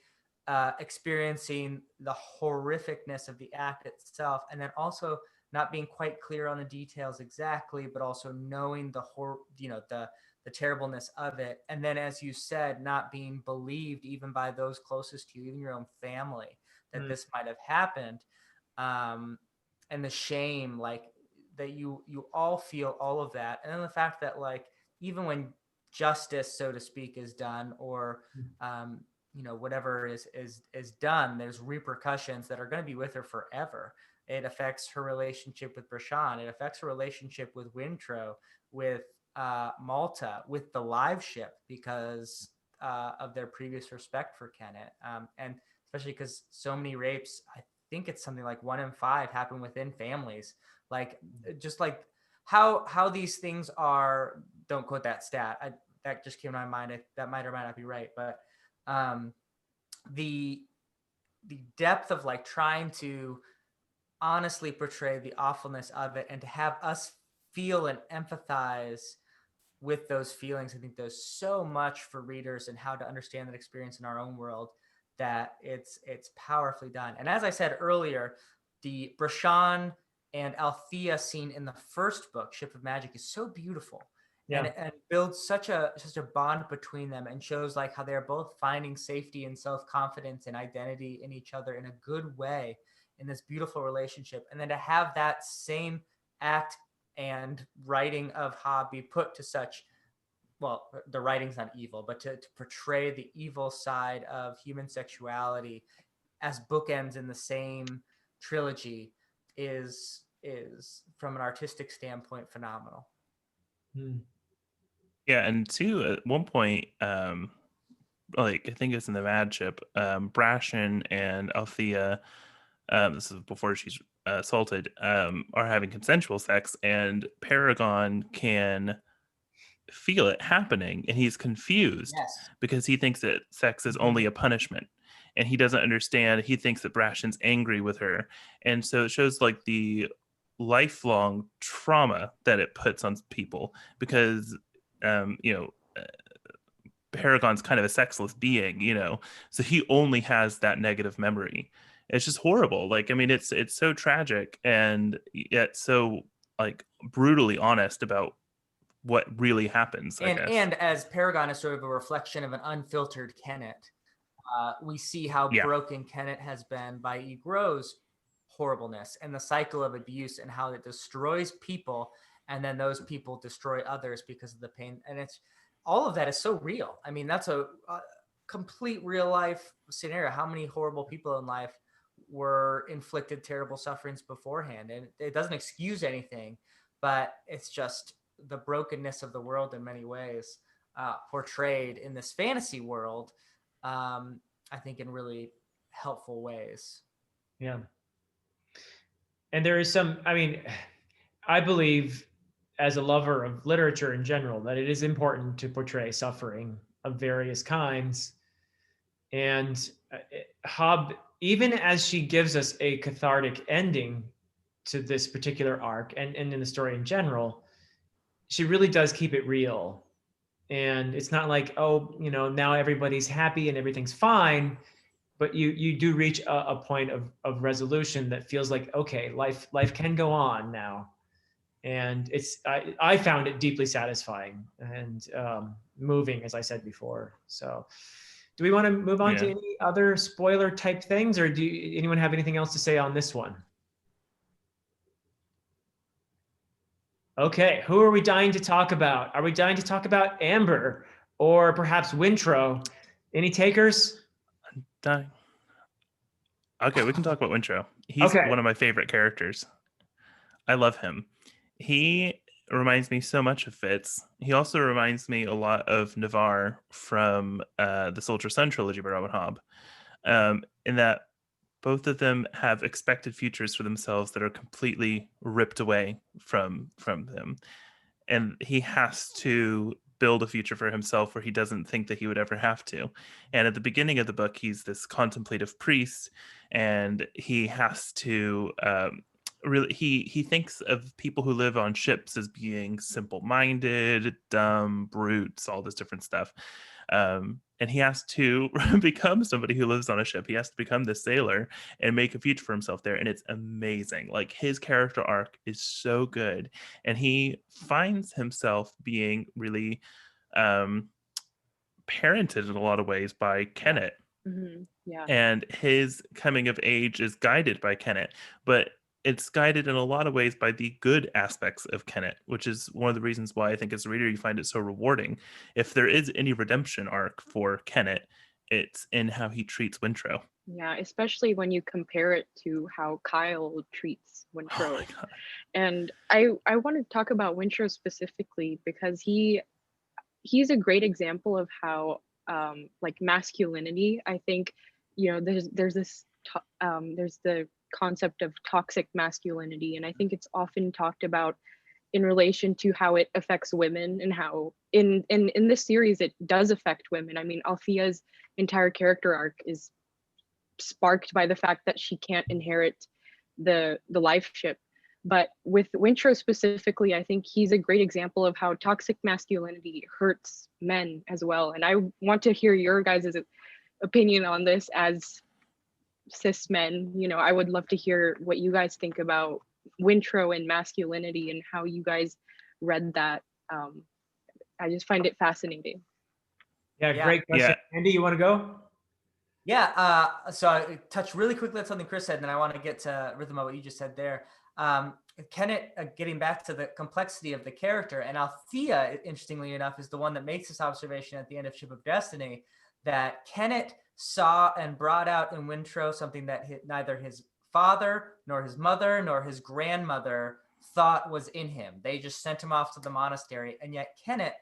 experiencing the horrificness of the act itself, and then also not being quite clear on the details exactly, but also knowing the terribleness of it. And then, as you said, not being believed even by those closest to you, even your own family, that this might have happened. And the shame, like that you all feel all of that. And then the fact that like, even when justice, so to speak, is done, or, whatever is done, there's repercussions that are going to be with her forever. It affects her relationship with Brashan. It affects her relationship with Wintro, with Malta, with the Liveship, because of their previous respect for Kennet. And especially because so many rapes, I think it's something like 1 in 5 happen within families. Like, just like how these things are, don't quote that stat. That just came to my mind. That might or might not be right, but the depth of like trying to honestly portray the awfulness of it, and to have us feel and empathize with those feelings, I think there's so much for readers and how to understand that experience in our own world, that it's powerfully done. And as I said earlier, the Brashan and Althea scene in the first book, Ship of Magic, is so beautiful. Yeah. And builds such a bond between them, and shows like how they're both finding safety and self-confidence and identity in each other in a good way in this beautiful relationship. And then to have that same act and writing of Hobb be put to such, well, the writing's not evil, but to portray the evil side of human sexuality as bookends in the same trilogy is from an artistic standpoint phenomenal. Yeah, and two, at one point, like I think it's in the Mad Ship, Brashan and Althea, this is before she's assaulted, are having consensual sex, and Paragon can feel it happening, and he's confused. Yes. Because he thinks that sex is only a punishment, and he doesn't understand. He thinks that Brashan's angry with her, and so it shows like the lifelong trauma that it puts on people, because Paragon's kind of a sexless being, so he only has that negative memory. It's just horrible. Like, I mean, it's so tragic and yet so like brutally honest about what really happens, I guess. And as Paragon is sort of a reflection of an unfiltered Kennett, we see how broken Kennett has been by Igro's horribleness and the cycle of abuse and how it destroys people, and then those people destroy others because of the pain. And it's all of that is so real. I mean, that's a complete real life scenario. How many horrible people in life were inflicted terrible sufferings beforehand? And it doesn't excuse anything, but it's just the brokenness of the world in many ways, portrayed in this fantasy world, I think in really helpful ways. Yeah. And there is some, I mean, I believe as a lover of literature in general, that it is important to portray suffering of various kinds. And Hobb, even as she gives us a cathartic ending to this particular arc and in the story in general, she really does keep it real. And it's not like, oh, you know, now everybody's happy and everything's fine, but you do reach a point of resolution that feels like, okay, life can go on now. And I found it deeply satisfying and moving, as I said before. So do we want to move on to any other spoiler type things, or anyone have anything else to say on this one? Okay, who are we dying to talk about? Are we dying to talk about Amber or perhaps Wintro? Any takers? Dying. Okay, we can talk about Wintro. He's one of my favorite characters. I love him. He reminds me so much of Fitz. He also reminds me a lot of Navarre from the Soldier Sun trilogy by Robin Hobb, in that both of them have expected futures for themselves that are completely ripped away from them. And he has to build a future for himself where he doesn't think that he would ever have to. And at the beginning of the book, he's this contemplative priest, and he has to really he thinks of people who live on ships as being simple-minded, dumb, brutes, all this different stuff. And he has to become somebody who lives on a ship. He has to become this sailor and make a future for himself there. And it's amazing. Like, his character arc is so good. And he finds himself being really parented in a lot of ways by Kennett. Mm-hmm. Yeah. And his coming of age is guided by Kennett. But it's guided in a lot of ways by the good aspects of Kennett, which is one of the reasons why I think as a reader you find it so rewarding. If there is any redemption arc for Kennett, it's in how he treats Wintro. Yeah, especially when you compare it to how Kyle treats Wintro. Oh my God. And I want to talk about Wintro specifically because he's a great example of how like masculinity, I think, you know, there's the concept of toxic masculinity, and I think it's often talked about in relation to how it affects women, and how in this series it does affect women. I mean, Althea's entire character arc is sparked by the fact that she can't inherit the Liveship. But with Wintro specifically, I think he's a great example of how toxic masculinity hurts men as well. And I want to hear your guys' opinion on this as cis men. You know, I would love to hear what you guys think about Wintro and masculinity and how you guys read that. I just find it fascinating. Yeah, great question. Andy, you want to go? Yeah, so I touch really quickly on something Chris said, and then I want to get to rhythm of what you just said there. Kennett, getting back to the complexity of the character, and Althea, interestingly enough, is the one that makes this observation at the end of Ship of Destiny, that Kennett saw and brought out in Wintro something that neither his father, nor his mother, nor his grandmother thought was in him. They just sent him off to the monastery, and yet Kennett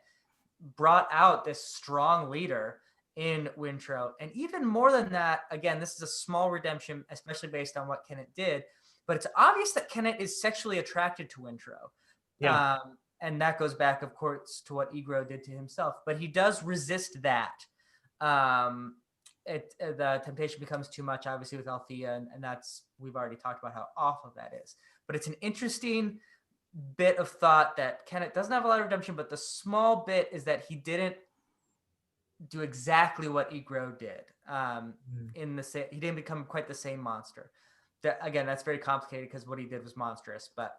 brought out this strong leader in Wintro. And even more than that, again, this is a small redemption, especially based on what Kennett did, but it's obvious that Kennett is sexually attracted to Wintro. Yeah. And that goes back, of course, to what Igro did to himself. But he does resist that. The temptation becomes too much, obviously, with Althea, and that's, we've already talked about how awful that is. But it's an interesting bit of thought that Kennett doesn't have a lot of redemption, but the small bit is that he didn't do exactly what Igro did. in the same. He didn't become quite the same monster. That again, that's very complicated because what he did was monstrous. But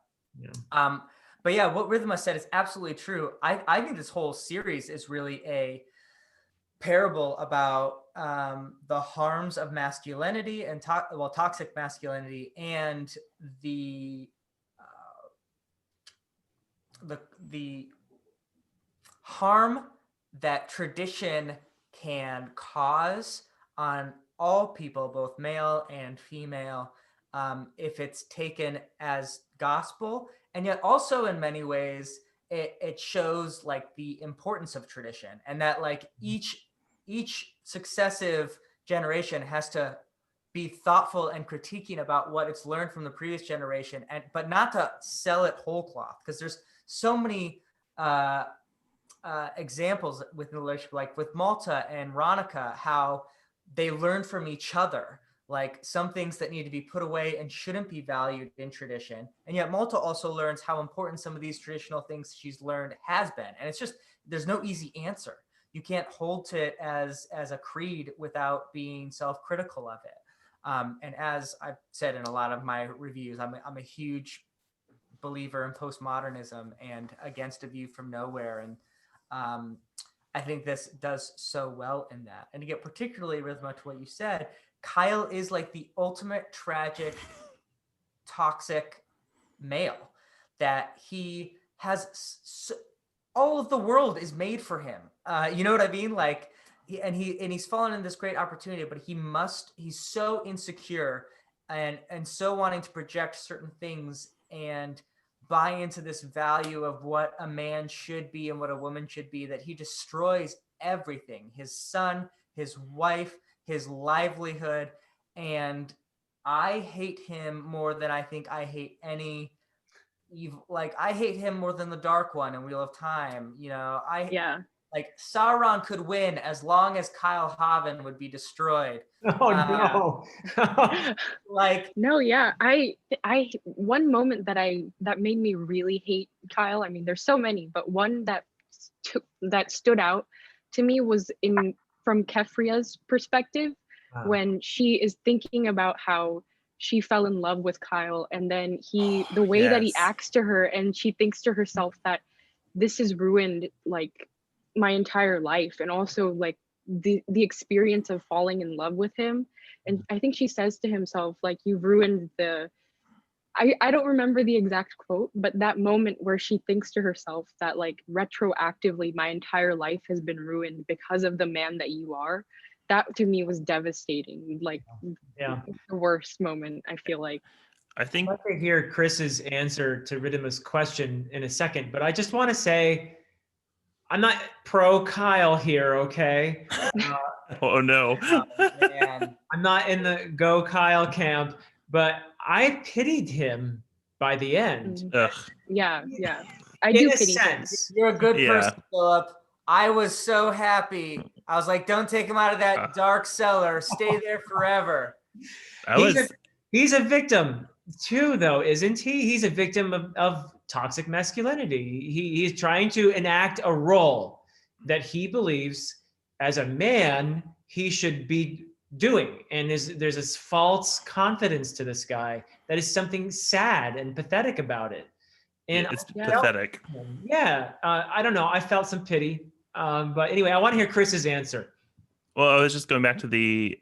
yeah, what Rhythma said is absolutely true. I think this whole series is really a parable about the harms of masculinity and toxic masculinity, and the harm that tradition can cause on all people, both male and female, if it's taken as gospel. And yet also in many ways, it shows like the importance of tradition, and that like each successive generation has to be thoughtful and critiquing about what it's learned from the previous generation, but not to sell it whole cloth, because there's so many examples within the relationship, like with Malta and Ronica, how they learn from each other, like some things that need to be put away and shouldn't be valued in tradition. And yet Malta also learns how important some of these traditional things she's learned has been. And it's just, there's no easy answer. You can't hold to it as a creed without being self-critical of it. And as I've said in a lot of my reviews, I'm a huge believer in postmodernism and against a view from nowhere. And I think this does so well in that. And to get particularly, Rhythma, to what you said, Kyle is like the ultimate tragic, toxic male, that he has all of the world is made for him. You know what I mean? Like, he's fallen in this great opportunity, but he's so insecure and so wanting to project certain things and buy into this value of what a man should be and what a woman should be, that he destroys everything, his son, his wife, his livelihood. And I hate him more than I think I hate any evil. Like, I hate him more than the Dark One in Wheel of Time. You know, like Sauron could win as long as Kyle Haven would be destroyed. Oh no. Like, no, yeah. I one moment that made me really hate Kyle. I mean, there's so many, but one that stood out to me was from Kefria's perspective, when she is thinking about how she fell in love with Kyle, and then the way that he acts to her, and she thinks to herself that this has ruined like my entire life, and also like the experience of falling in love with him. And I think she says to himself, like, you've ruined I don't remember the exact quote, but that moment where she thinks to herself that like retroactively my entire life has been ruined because of the man that you are, that to me was devastating. Like, the worst moment, I feel like. I think I'd like to hear Chris's answer to Riddima's question in a second, but I just want to say, I'm not pro Kyle here, okay? Oh no. Man. I'm not in the go Kyle camp, but I pitied him by the end. Ugh. Yeah. I do pity him. You're a good person, Philip. I was so happy. I was like, don't take him out of that dark cellar. Stay there forever. He's a victim too, though, isn't he? He's a victim of toxic masculinity. He's trying to enact a role that he believes as a man he should be doing. And there's this false confidence to this guy that is something sad and pathetic about it. And it's pathetic. I don't know. I felt some pity. But anyway, I want to hear Chris's answer. Well, I was just going back to the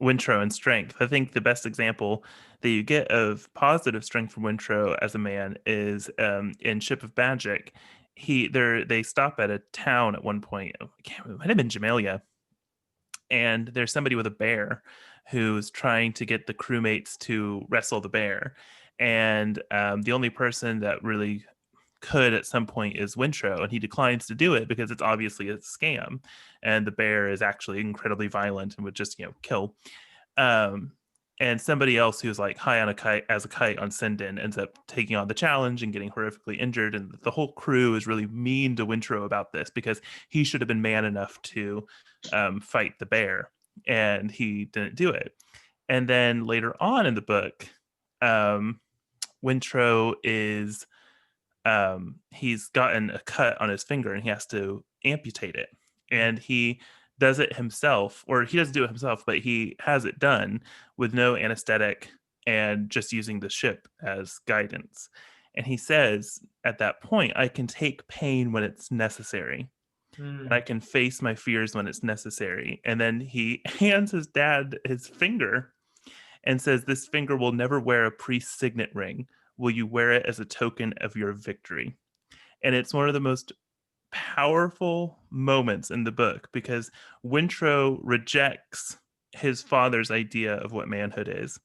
Wintrow and strength. I think the best example that you get of positive strength from Wintrow as a man is in Ship of Magic. They stop at a town at one point. It might have been Jamalia, and there's somebody with a bear who's trying to get the crewmates to wrestle the bear, and the only person that really could at some point is Wintrow, and he declines to do it because it's obviously a scam, and the bear is actually incredibly violent and would just kill. And somebody else who's like high on a kite on Sindon ends up taking on the challenge and getting horrifically injured, and the whole crew is really mean to Wintrow about this because he should have been man enough to fight the bear, and he didn't do it. And then later on in the book, Wintrow is he's gotten a cut on his finger and he has to amputate it, and he does it himself, or he doesn't do it himself, but he has it done with no anesthetic and just using the ship as guidance. And he says at that point, I can take pain when it's necessary. And I can face my fears when it's necessary. And then he hands his dad his finger and says, this finger will never wear a priest's signet ring. Will you wear it as a token of your victory? And it's one of the most powerful moments in the book because Wintrow rejects his father's idea of what manhood is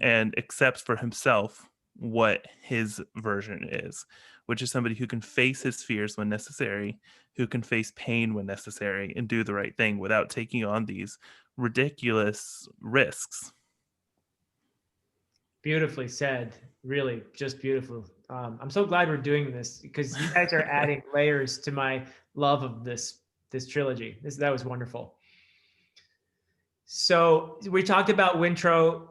and accepts for himself what his version is, which is somebody who can face his fears when necessary, who can face pain when necessary, and do the right thing without taking on these ridiculous risks. Beautifully said. Really, just beautiful. I'm so glad we're doing this because you guys are adding layers to my love of this trilogy. That was wonderful. So we talked about Wintrow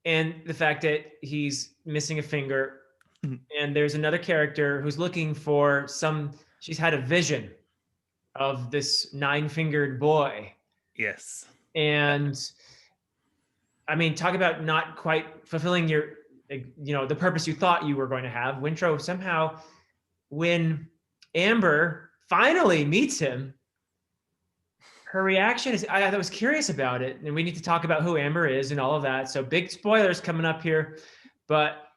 and the fact that he's missing a finger. And there's another character who's looking for she's had a vision of this 9-fingered boy. Yes. And I mean, talk about not quite fulfilling the purpose you thought you were going to have. Wintrow somehow, when Amber finally meets him, her reaction is, I was curious about it, and we need to talk about who Amber is and all of that. So big spoilers coming up here, but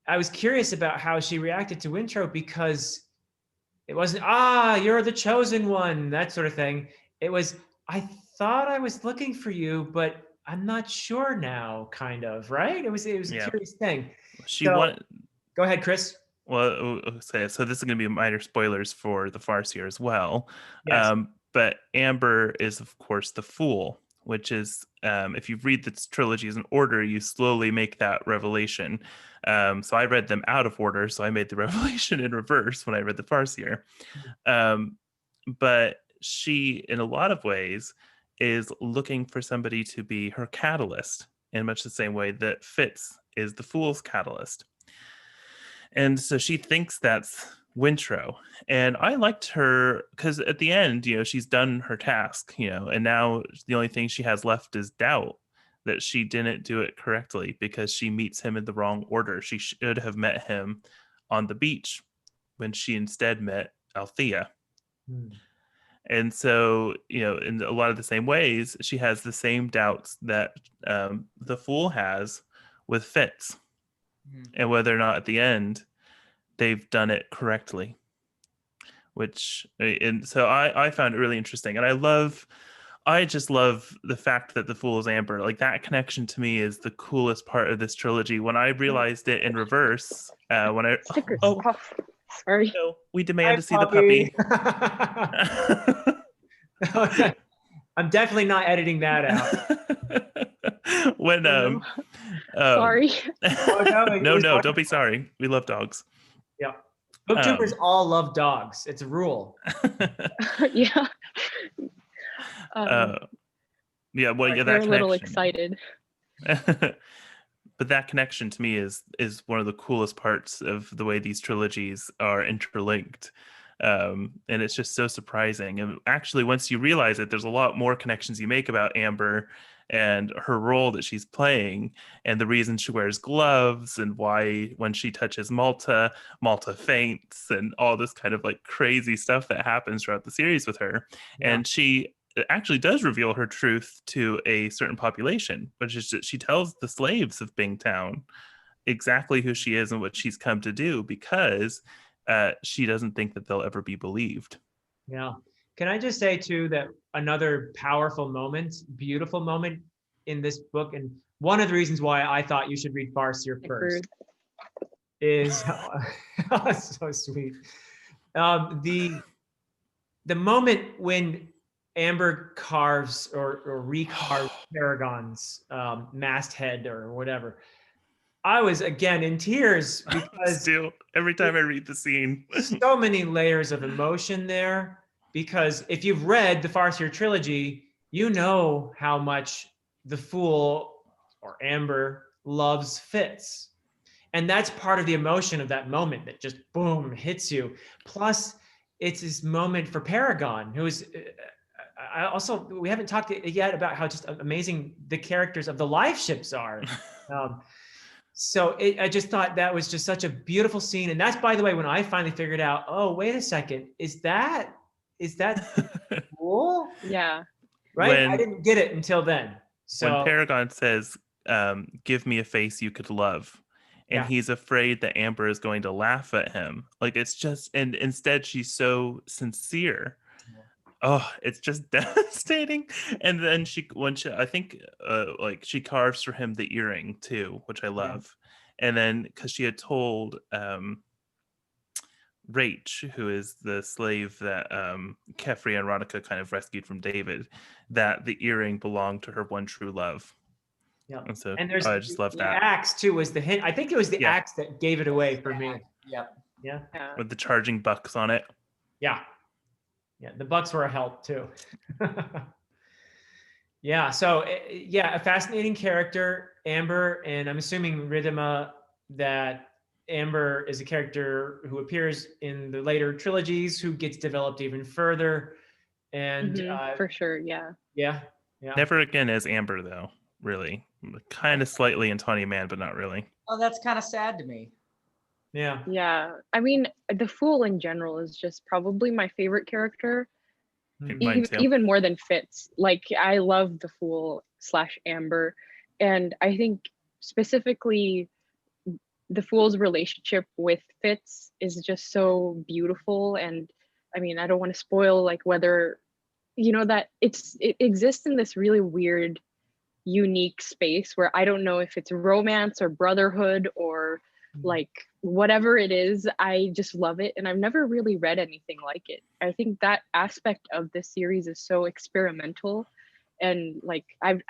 I was curious about how she reacted to Wintrow because it wasn't, you're the chosen one, that sort of thing. It was, I thought I was looking for you, but I'm not sure now, kind of, right? It was a curious thing. Go ahead, Chris. Well, so this is going to be minor spoilers for the Farseer as well. Yes. But Amber is, of course, the Fool, which is, if you read the trilogies in order, you slowly make that revelation. So I read them out of order, so I made the revelation in reverse when I read the Farseer. But she, in a lot of ways, is looking for somebody to be her catalyst in much the same way that Fitz is the Fool's catalyst. And so she thinks that's Wintrow. And I liked her because at the end, she's done her task, and now the only thing she has left is doubt that she didn't do it correctly because she meets him in the wrong order. She should have met him on the beach when she instead met Althea. And so, in a lot of the same ways, she has the same doubts that the Fool has with Fitz, and whether or not at the end they've done it correctly. And so I found it really interesting, and I just love the fact that the Fool is Amber. Like, that connection to me is the coolest part of this trilogy. When I realized it in reverse, Stickers off. Sorry. We demand to see the puppy. I'm definitely not editing that out. When sorry. No, don't be sorry. We love dogs. Yeah. BookTubers all love dogs. It's a rule. Yeah. Yeah, well, yeah, they're that a little connection. excited. But that connection to me is one of the coolest parts of the way these trilogies are interlinked. And it's just so surprising. And actually, once you realize it, there's a lot more connections you make about Amber and her role that she's playing and the reason she wears gloves and why when she touches Malta faints and all this kind of like crazy stuff that happens throughout the series with her. Yeah. And she actually does reveal her truth to a certain population, which is that she tells the slaves of Bingtown exactly who she is and what she's come to do because she doesn't think that they'll ever be believed. Yeah. Can I just say too that another powerful moment, beautiful moment in this book, and one of the reasons why I thought you should read Farseer first is so sweet. The moment when Amber carves or recarves Paragon's masthead or whatever. I was again in tears because still every time I read the scene, so many layers of emotion there. Because if you've read the Farseer Trilogy, you know how much the Fool or Amber loves Fitz. And that's part of the emotion of that moment that just boom hits you. Plus, it's this moment for Paragon, who is I also, we haven't talked yet about how just amazing the characters of the live ships are. So I just thought that was just such a beautiful scene. And that's, by the way, when I finally figured out, oh, wait a second, is that cool? Yeah. Right? I didn't get it until then. So when Paragon says, give me a face you could love, and he's afraid that Amber is going to laugh at him. Like, it's just, and instead she's so sincere. Oh, it's just devastating. And then I think like she carves for him the earring too, which I love. And then because she had told Rach, who is the slave that Kefri and Ronica kind of rescued from David, that the earring belonged to her one true love. Yeah. And so and there's I just love the that. axe too was the hint. I think it was the axe that gave it away for me. Yep. Yeah. With the charging bucks on it. Yeah. Yeah. The bucks were a help too. Yeah. So yeah, a fascinating character, Amber, and I'm assuming Ridima, that Amber is a character who appears in the later trilogies, who gets developed even further. And for sure, yeah. Yeah. Never again as Amber though, really. Kind of slightly in Tawny Man, but not really. Oh, that's kind of sad to me. Yeah. Yeah. I mean, the Fool in general is just probably my favorite character. Even more than Fitz. Like, I love the Fool / Amber. And I think specifically the Fool's relationship with Fitz is just so beautiful. And I mean, I don't want to spoil like whether, you know, that it exists in this really weird, unique space where I don't know if it's romance or brotherhood or like whatever it is. I just love it, and I've never really read anything like it. I think that aspect of this series is so experimental, and like I've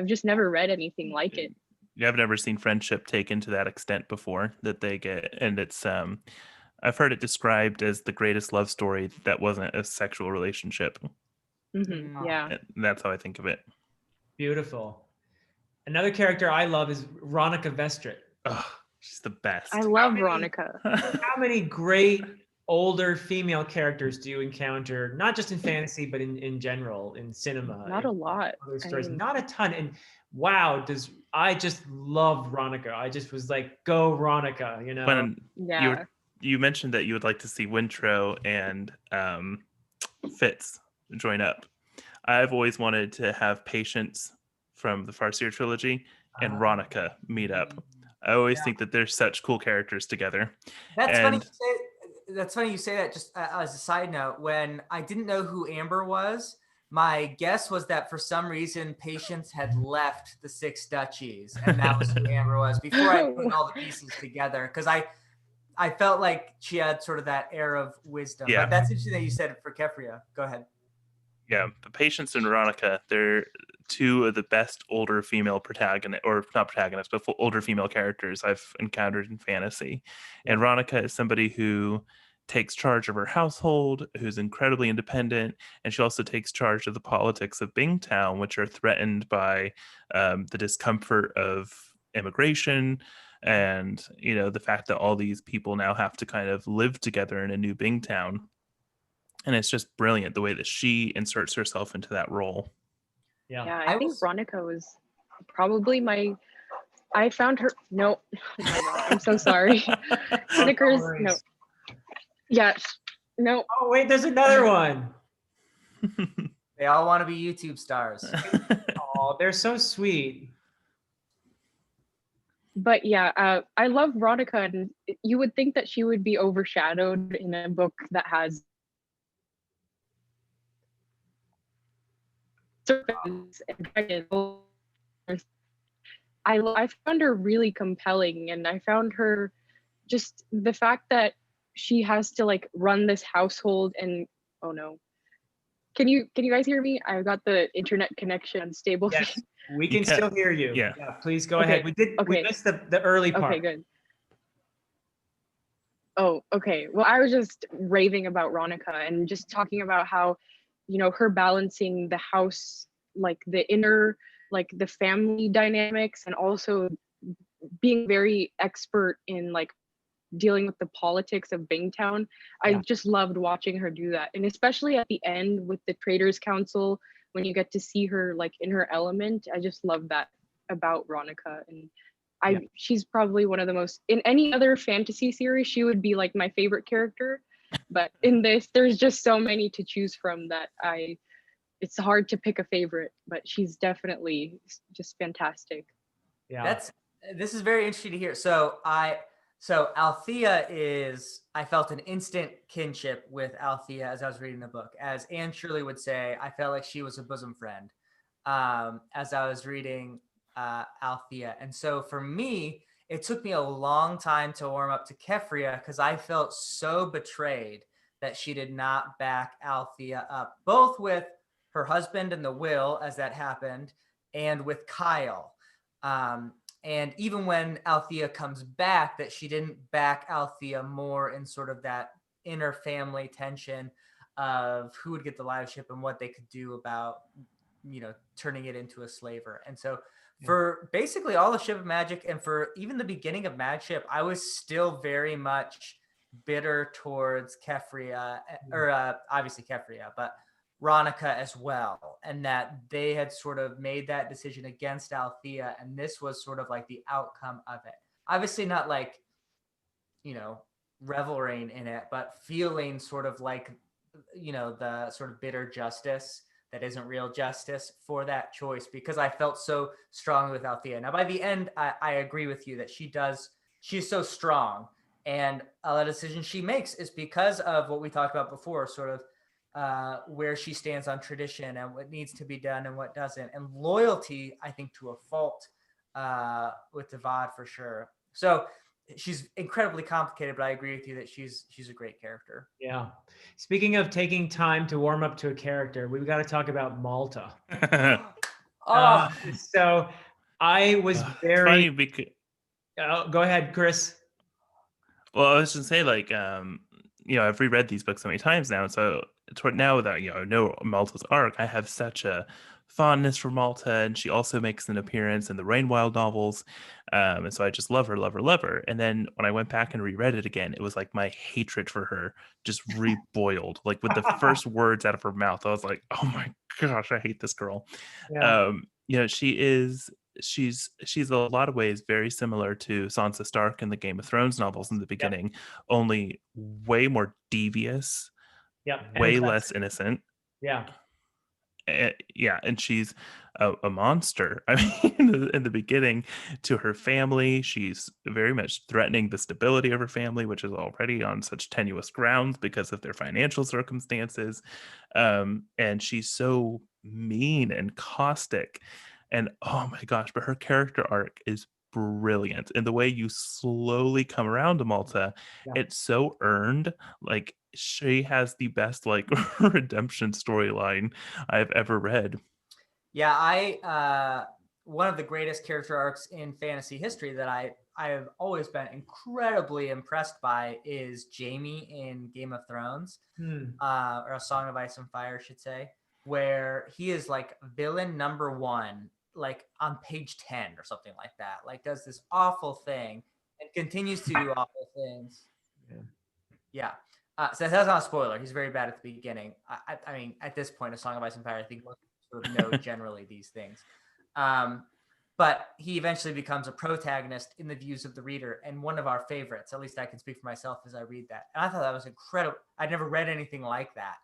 just never read anything like it. Yeah, I've never seen friendship taken to that extent before that they get, and it's I've heard it described as the greatest love story that wasn't a sexual relationship. Yeah, And that's how I think of it. Beautiful. Another character I love is Ronica Vestrit. Oh, she's the best. I love Ronica. How many great older female characters do you encounter, not just in fantasy, but in general, in cinema? Not a lot. Other stories, not a ton. And wow, I just love Ronica. I just was like, go Ronica, you know? When you mentioned that you would like to see Wintro and Fitz join up. I've always wanted to have Patience from the Farseer Trilogy and Ronica meet up. I always think that they're such cool characters together. That's funny you say that. Just as a side note, when I didn't know who Amber was, my guess was that for some reason Patience had left the Six Duchies, and that was who Amber was, before I put all the pieces together, because I felt like she had sort of that air of wisdom. Yeah. But that's interesting that you said it for Kefria. Go ahead. Yeah, but Patience and Veronica, they're two of the best older female protagonists, or not protagonists, but older female characters I've encountered in fantasy. And Veronica is somebody who takes charge of her household, who's incredibly independent, and she also takes charge of the politics of Bingtown, which are threatened by the discomfort of immigration, and the fact that all these people now have to kind of live together in a new Bingtown. And it's just brilliant the way that she inserts herself into that role. Yeah, I think Ronica was probably I found her. No, I'm so sorry. Snickers. No. Yeah. No. Oh wait, there's another one. They all want to be YouTube stars. Oh, they're so sweet. But yeah, I love Ronica, and you would think that she would be overshadowed in a book that has I found her really compelling, and I found her just the fact that she has to like run this household. And oh no, can you guys hear me? I got the internet connection unstable. Yes, we can still hear you. Yeah, please go ahead. We missed the early part. Okay, good. Oh, okay. Well, I was just raving about Ronica and just talking about how, her balancing the house, like the inner, like the family dynamics, and also being very expert in like dealing with the politics of Bingtown. I Yeah. just loved watching her do that. And especially at the end with the Traders Council, when you get to see her like in her element, I just love that about Ronica. And she's probably one of the most, in any other fantasy series, she would be like my favorite character. But in this, there's just so many to choose from that it's hard to pick a favorite, but she's definitely just fantastic. Yeah. This is very interesting to hear. So Althea I felt an instant kinship with Althea as I was reading the book. As Anne Shirley would say, I felt like she was a bosom friend as I was reading Althea. And so for me, it took me a long time to warm up to Keffria because I felt so betrayed that she did not back Althea up, both with her husband and the will as that happened, and with Kyle. And even when Althea comes back, that she didn't back Althea more in sort of that inner family tension of who would get the Liveship and what they could do about, turning it into a slaver. And so for basically all of Ship of Magic and for even the beginning of Madship, I was still very much bitter towards Keffria, or obviously Keffria, but Ronica as well, and that they had sort of made that decision against Althea, and this was sort of like the outcome of it. Obviously not like, reveling in it, but feeling sort of like, the sort of bitter justice that isn't real justice for that choice, because I felt so strongly with Althea. Now, by the end, I agree with you that she's so strong, and a decision she makes is because of what we talked about before, sort of where she stands on tradition and what needs to be done and what doesn't, and loyalty, I think, to a fault with Devad for sure. So she's incredibly complicated, but I agree with you that she's a great character. Yeah. Speaking of taking time to warm up to a character, we've got to talk about Malta. So I was very funny because go ahead, Chris. well, I was just say like I've reread these books so many times now, so toward now that I know Malta's arc, I have such a fondness for Malta, and she also makes an appearance in the Rainwild novels, and so I just love her, love her, love her. And then when I went back and reread it again, it was like my hatred for her just reboiled. Like with the first words out of her mouth, I was like, oh my gosh, I hate this girl. Yeah. She's a lot of ways very similar to Sansa Stark in the Game of Thrones novels in the beginning, only way more devious, way less innocent. Yeah. And she's a monster. I mean, in the beginning, to her family, she's very much threatening the stability of her family, which is already on such tenuous grounds because of their financial circumstances. And she's so mean and caustic. And oh my gosh, but her character arc is brilliant. And the way you slowly come around to Malta, it's so earned. Like, she has the best like redemption storyline I've ever read. Yeah, one of the greatest character arcs in fantasy history that I have always been incredibly impressed by is Jaime in Game of Thrones, or A Song of Ice and Fire, I should say, where he is like villain number 1, like on page 10 or something like that, like does this awful thing and continues to do awful things. So that's not a spoiler. He's very bad at the beginning. I mean, at this point, A Song of Ice and Fire, I think most people sort of know generally these things. But he eventually becomes a protagonist in the views of the reader, and one of our favorites, at least I can speak for myself as I read that. And I thought that was incredible. I'd never read anything like that.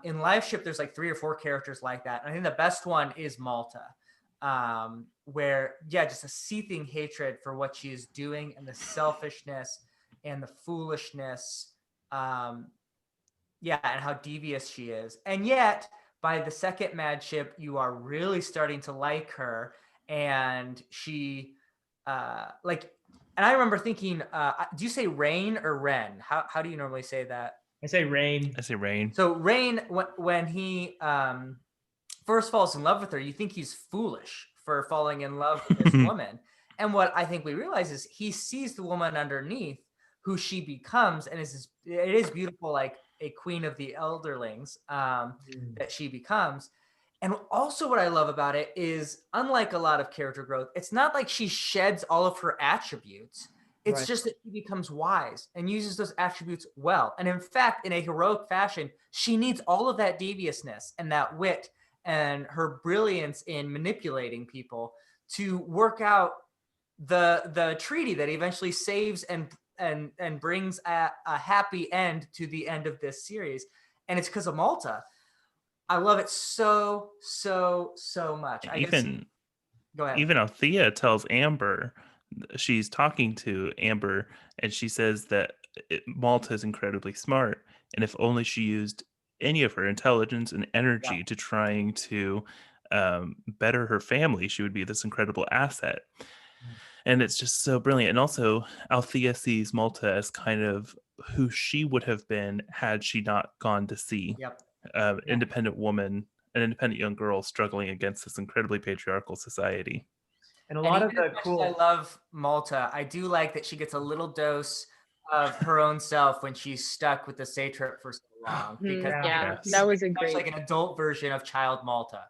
In Liveship, there's like 3 or 4 characters like that. And I think the best one is Malta, where, just a seething hatred for what she is doing and the selfishness and the foolishness, and how devious she is. And yet, by the second Madship, you are really starting to like her, and she, and I remember thinking, do you say Rain or Ren? How do you normally say that? I say Rain. I say Rain. So Rain, when he first falls in love with her, you think he's foolish for falling in love with this woman. And what I think we realize is he sees the woman underneath, who she becomes, and it is beautiful, like a queen of the Elderlings that she becomes. And also what I love about it is, unlike a lot of character growth, it's not like she sheds all of her attributes It's Right. just that she becomes wise and uses those attributes well. And in fact, in a heroic fashion, she needs all of that deviousness and that wit and her brilliance in manipulating people to work out the treaty that eventually saves and brings a happy end to the end of this series. And it's because of Malta. I love it so much. I guess Even go ahead. even Althea tells Amber, she's talking to Amber, and she says that Malta is incredibly smart, and if only she used any of her intelligence and energy to trying to better her family, she would be this incredible asset. And it's just so brilliant. And also, Althea sees Malta as kind of who she would have been had she not gone to sea. Yep. Independent woman, an independent young girl struggling against this incredibly patriarchal society. And a And lot of even the as much as cool. I love Malta, I do like that she gets a little dose of her own self when she's stuck with the satrap for so long. Because Yeah, Yes. that was a much great. like an adult version of Child Malta.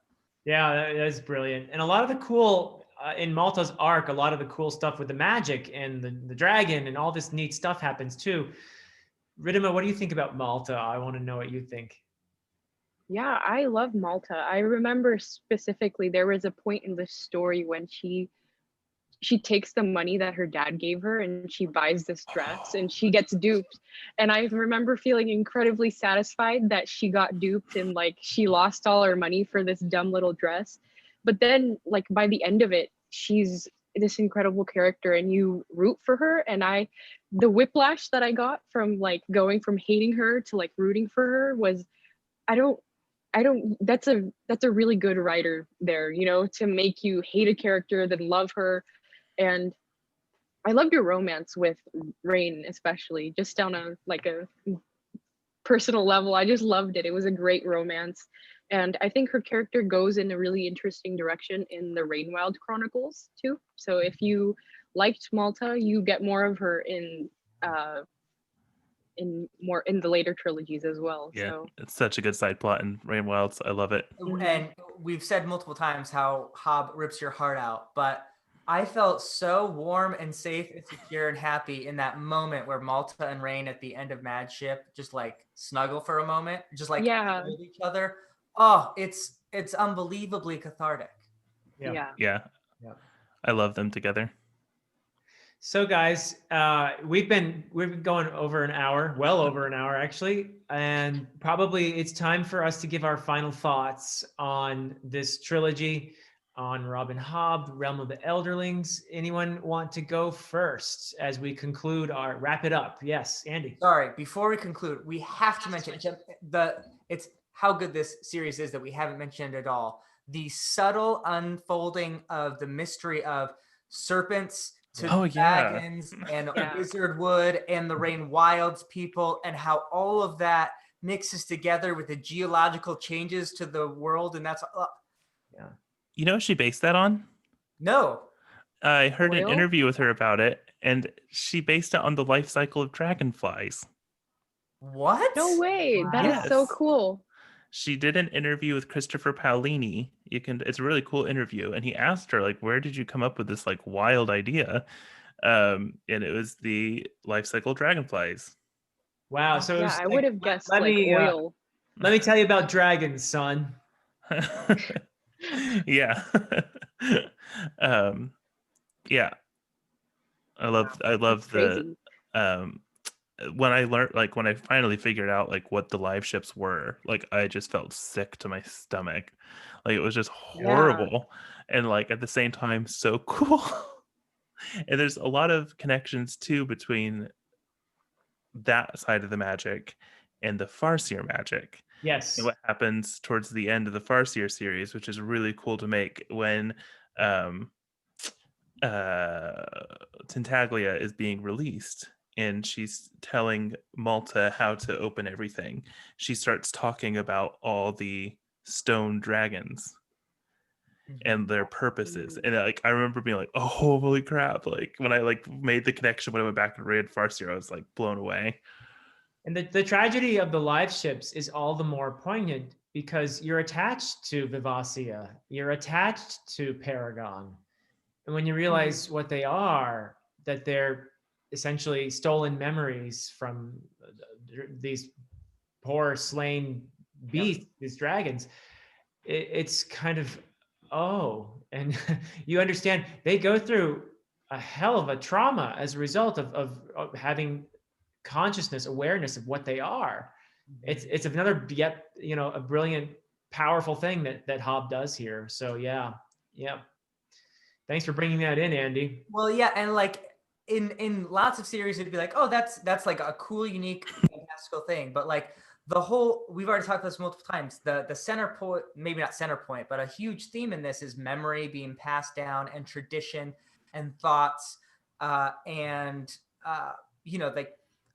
Yeah, that is brilliant. And a lot of the cool in Malta's arc, a lot of the cool stuff with the magic and the dragon and all this neat stuff happens too. Ridima, what do you think about Malta? I want to know what you think. Yeah, I love Malta. I remember specifically there was a point in the story when she takes the money that her dad gave her and she buys this dress and she gets duped. And I remember feeling incredibly satisfied that she got duped and like she lost all her money for this dumb little dress. But then like by the end of it, she's this incredible character and you root for her. And the whiplash that I got from like going from hating her to like rooting for her was I don't that's a really good writer there, you know, to make you hate a character then love her. And I loved your romance with Rain, especially just on a personal level. I just loved it. It was a great romance. And I think her character goes in a really interesting direction in the Rainwild Chronicles too. So if you liked Malta, you get more of her in the later trilogies as well. Yeah, So it's such a good side plot in Rain Wilds. I love it. And we've said multiple times how Hobb rips your heart out, but I felt so warm and safe and secure and happy in that moment where Malta and Rain at the end of Mad Ship just like snuggle for a moment, just like hold each other. Oh, it's unbelievably cathartic. Yeah. I love them together. So guys, we've been going over an hour, well over an hour actually, and probably it's time for us to give our final thoughts on this trilogy, on Robin Hobb, Realm of the Elderlings. Anyone want to go first as we conclude our wrap it up? Yes, Andy. Sorry, before we conclude, we have to mention it's how good this series is that we haven't mentioned at all. The subtle unfolding of the mystery of serpents to dragons and Wizardwood and the Rain Wilds people, and how all of that mixes together with the geological changes to the world. And that's You know what she based that on? No. I heard an interview with her about it, and she based it on the life cycle of dragonflies. What? No way. That is so cool. She did an interview with Christopher Paolini. It's a really cool interview, and he asked her like, "Where did you come up with this like wild idea?" And it was the life cycle of dragonflies. Wow! So yeah, I would have guessed oil. Let me tell you about dragons, son. Yeah. Yeah. I love the when I learned, like when I finally figured out like what the live ships were, like I just felt sick to my stomach. Like it was just horrible. And like at the same time so cool. And there's a lot of connections too between that side of the magic and the Farseer magic. Yes. And what happens towards the end of the Farseer series, which is really cool to make when Tintaglia is being released and she's telling Malta how to open everything. She starts talking about all the stone dragons and their purposes. And like I remember being like, oh holy crap. Like when I like made the connection when I went back and read Farseer, I was like blown away. And the tragedy of the live ships is all the more poignant because you're attached to Vivacia, you're attached to Paragon. And when you realize what they are, that they're essentially stolen memories from these poor slain beasts, these dragons. It's kind of, and you understand they go through a hell of a trauma as a result of having consciousness, awareness of what they are. It's another yet, a brilliant, powerful thing that Hobb does here. So yeah. Thanks for bringing that in, Andy. Well, yeah, and like in lots of series, it'd be like, oh, that's like a cool, unique, fantastical thing. But like we've already talked about this multiple times. The center point, maybe not center point, but a huge theme in this is memory being passed down and tradition and thoughts, like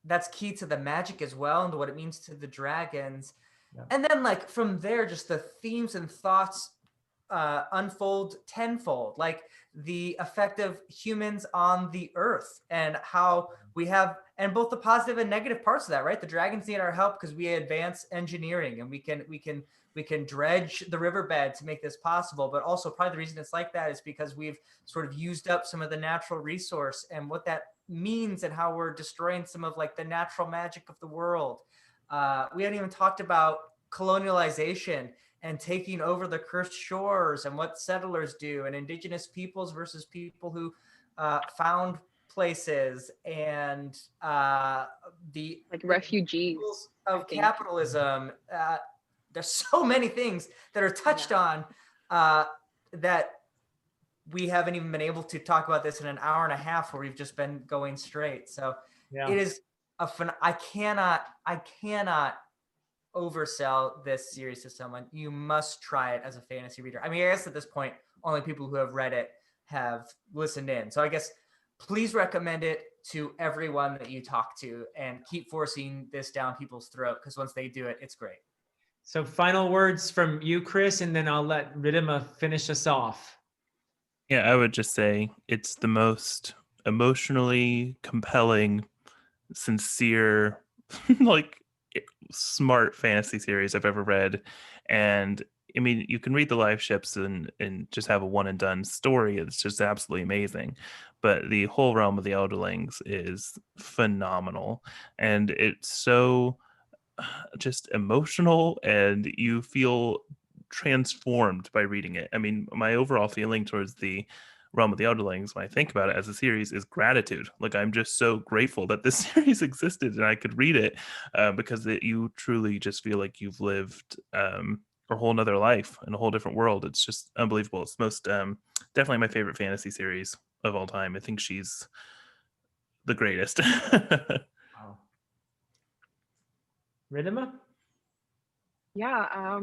that's key to the magic as well and to what it means to the dragons. Yeah. And then like from there, just the themes and thoughts unfold tenfold, like the effect of humans on the earth and how we have, and both the positive and negative parts of that, right? The dragons need our help because we advance engineering and we can dredge the riverbed to make this possible. But also probably the reason it's like that is because we've sort of used up some of the natural resource and what that means and how we're destroying some of like the natural magic of the world. We haven't even talked about colonialization and taking over the cursed shores and what settlers do, and indigenous peoples versus people who found places, and the like refugees of capitalism. There's so many things that are touched on that we haven't even been able to talk about this in an hour and a half where we've just been going straight. So it is I cannot oversell this series to someone. You must try it as a fantasy reader. I mean, I guess at this point, only people who have read it have listened in. So I guess please recommend it to everyone that you talk to and keep forcing this down people's throat, because once they do it, it's great. So final words from you, Chris, and then I'll let Ridima finish us off. Yeah, I would just say it's the most emotionally compelling, sincere, like smart fantasy series I've ever read. And I mean, you can read the live ships and just have a one and done story. It's just absolutely amazing. But the whole realm of the Elderlings is phenomenal. And it's so just emotional, and you feel transformed by reading it. I mean, my overall feeling towards the realm of the Elderlings, when I think about it as a series, is gratitude. Like, I'm just so grateful that this series existed and I could read it, because you truly just feel like you've lived a whole nother life in a whole different world. It's just unbelievable. It's most definitely my favorite fantasy series of all time. I think she's the greatest. Wow. Ridima? Yeah,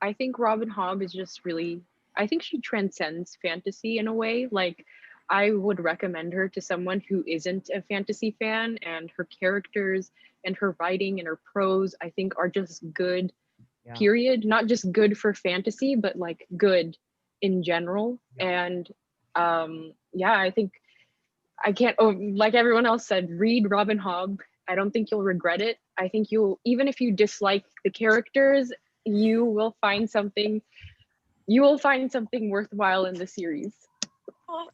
I think Robin Hobb is just really, I think she transcends fantasy in a way. Like, I would recommend her to someone who isn't a fantasy fan, and her characters and her writing and her prose, I think, are just good, period. Not just good for fantasy, but like good in general. And I think I can't, like everyone else said, read Robin Hobb. I don't think you'll regret it. I think even if you dislike the characters, you will find something worthwhile in the series.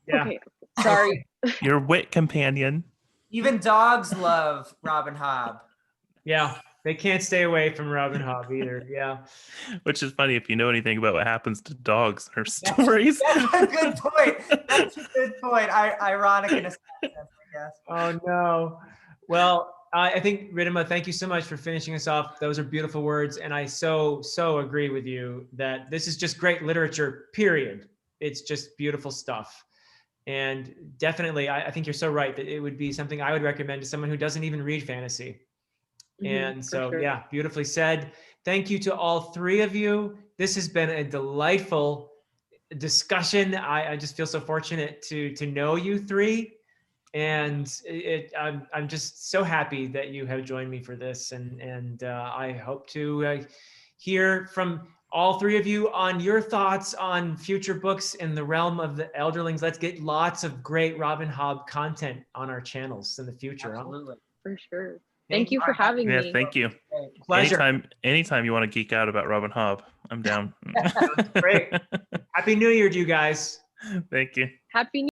Okay, sorry. Your wit companion. Even dogs love Robin Hobb. Yeah, they can't stay away from Robin Hobb either. Yeah. Which is funny if you know anything about what happens to dogs in her stories. That's a good point. That's a good point. Ironic in a sense, I guess. Oh no. Well, I think, Ridima, thank you so much for finishing us off. Those are beautiful words. And I so agree with you that this is just great literature, period. It's just beautiful stuff. And definitely, I think you're so right that it would be something I would recommend to someone who doesn't even read fantasy. And so, yeah, beautifully said. Thank you to all three of you. This has been a delightful discussion. I just feel so fortunate to know you three. And I'm just so happy that you have joined me for this, and I hope to hear from all three of you on your thoughts on future books in the realm of the Elderlings. Let's get lots of great Robin Hobb content on our channels in the future. Absolutely, for sure. Thank you for having me. Yeah, thank you. Pleasure. Anytime you want to geek out about Robin Hobb, I'm down. Great. Happy New Year to you guys. Thank you. Happy New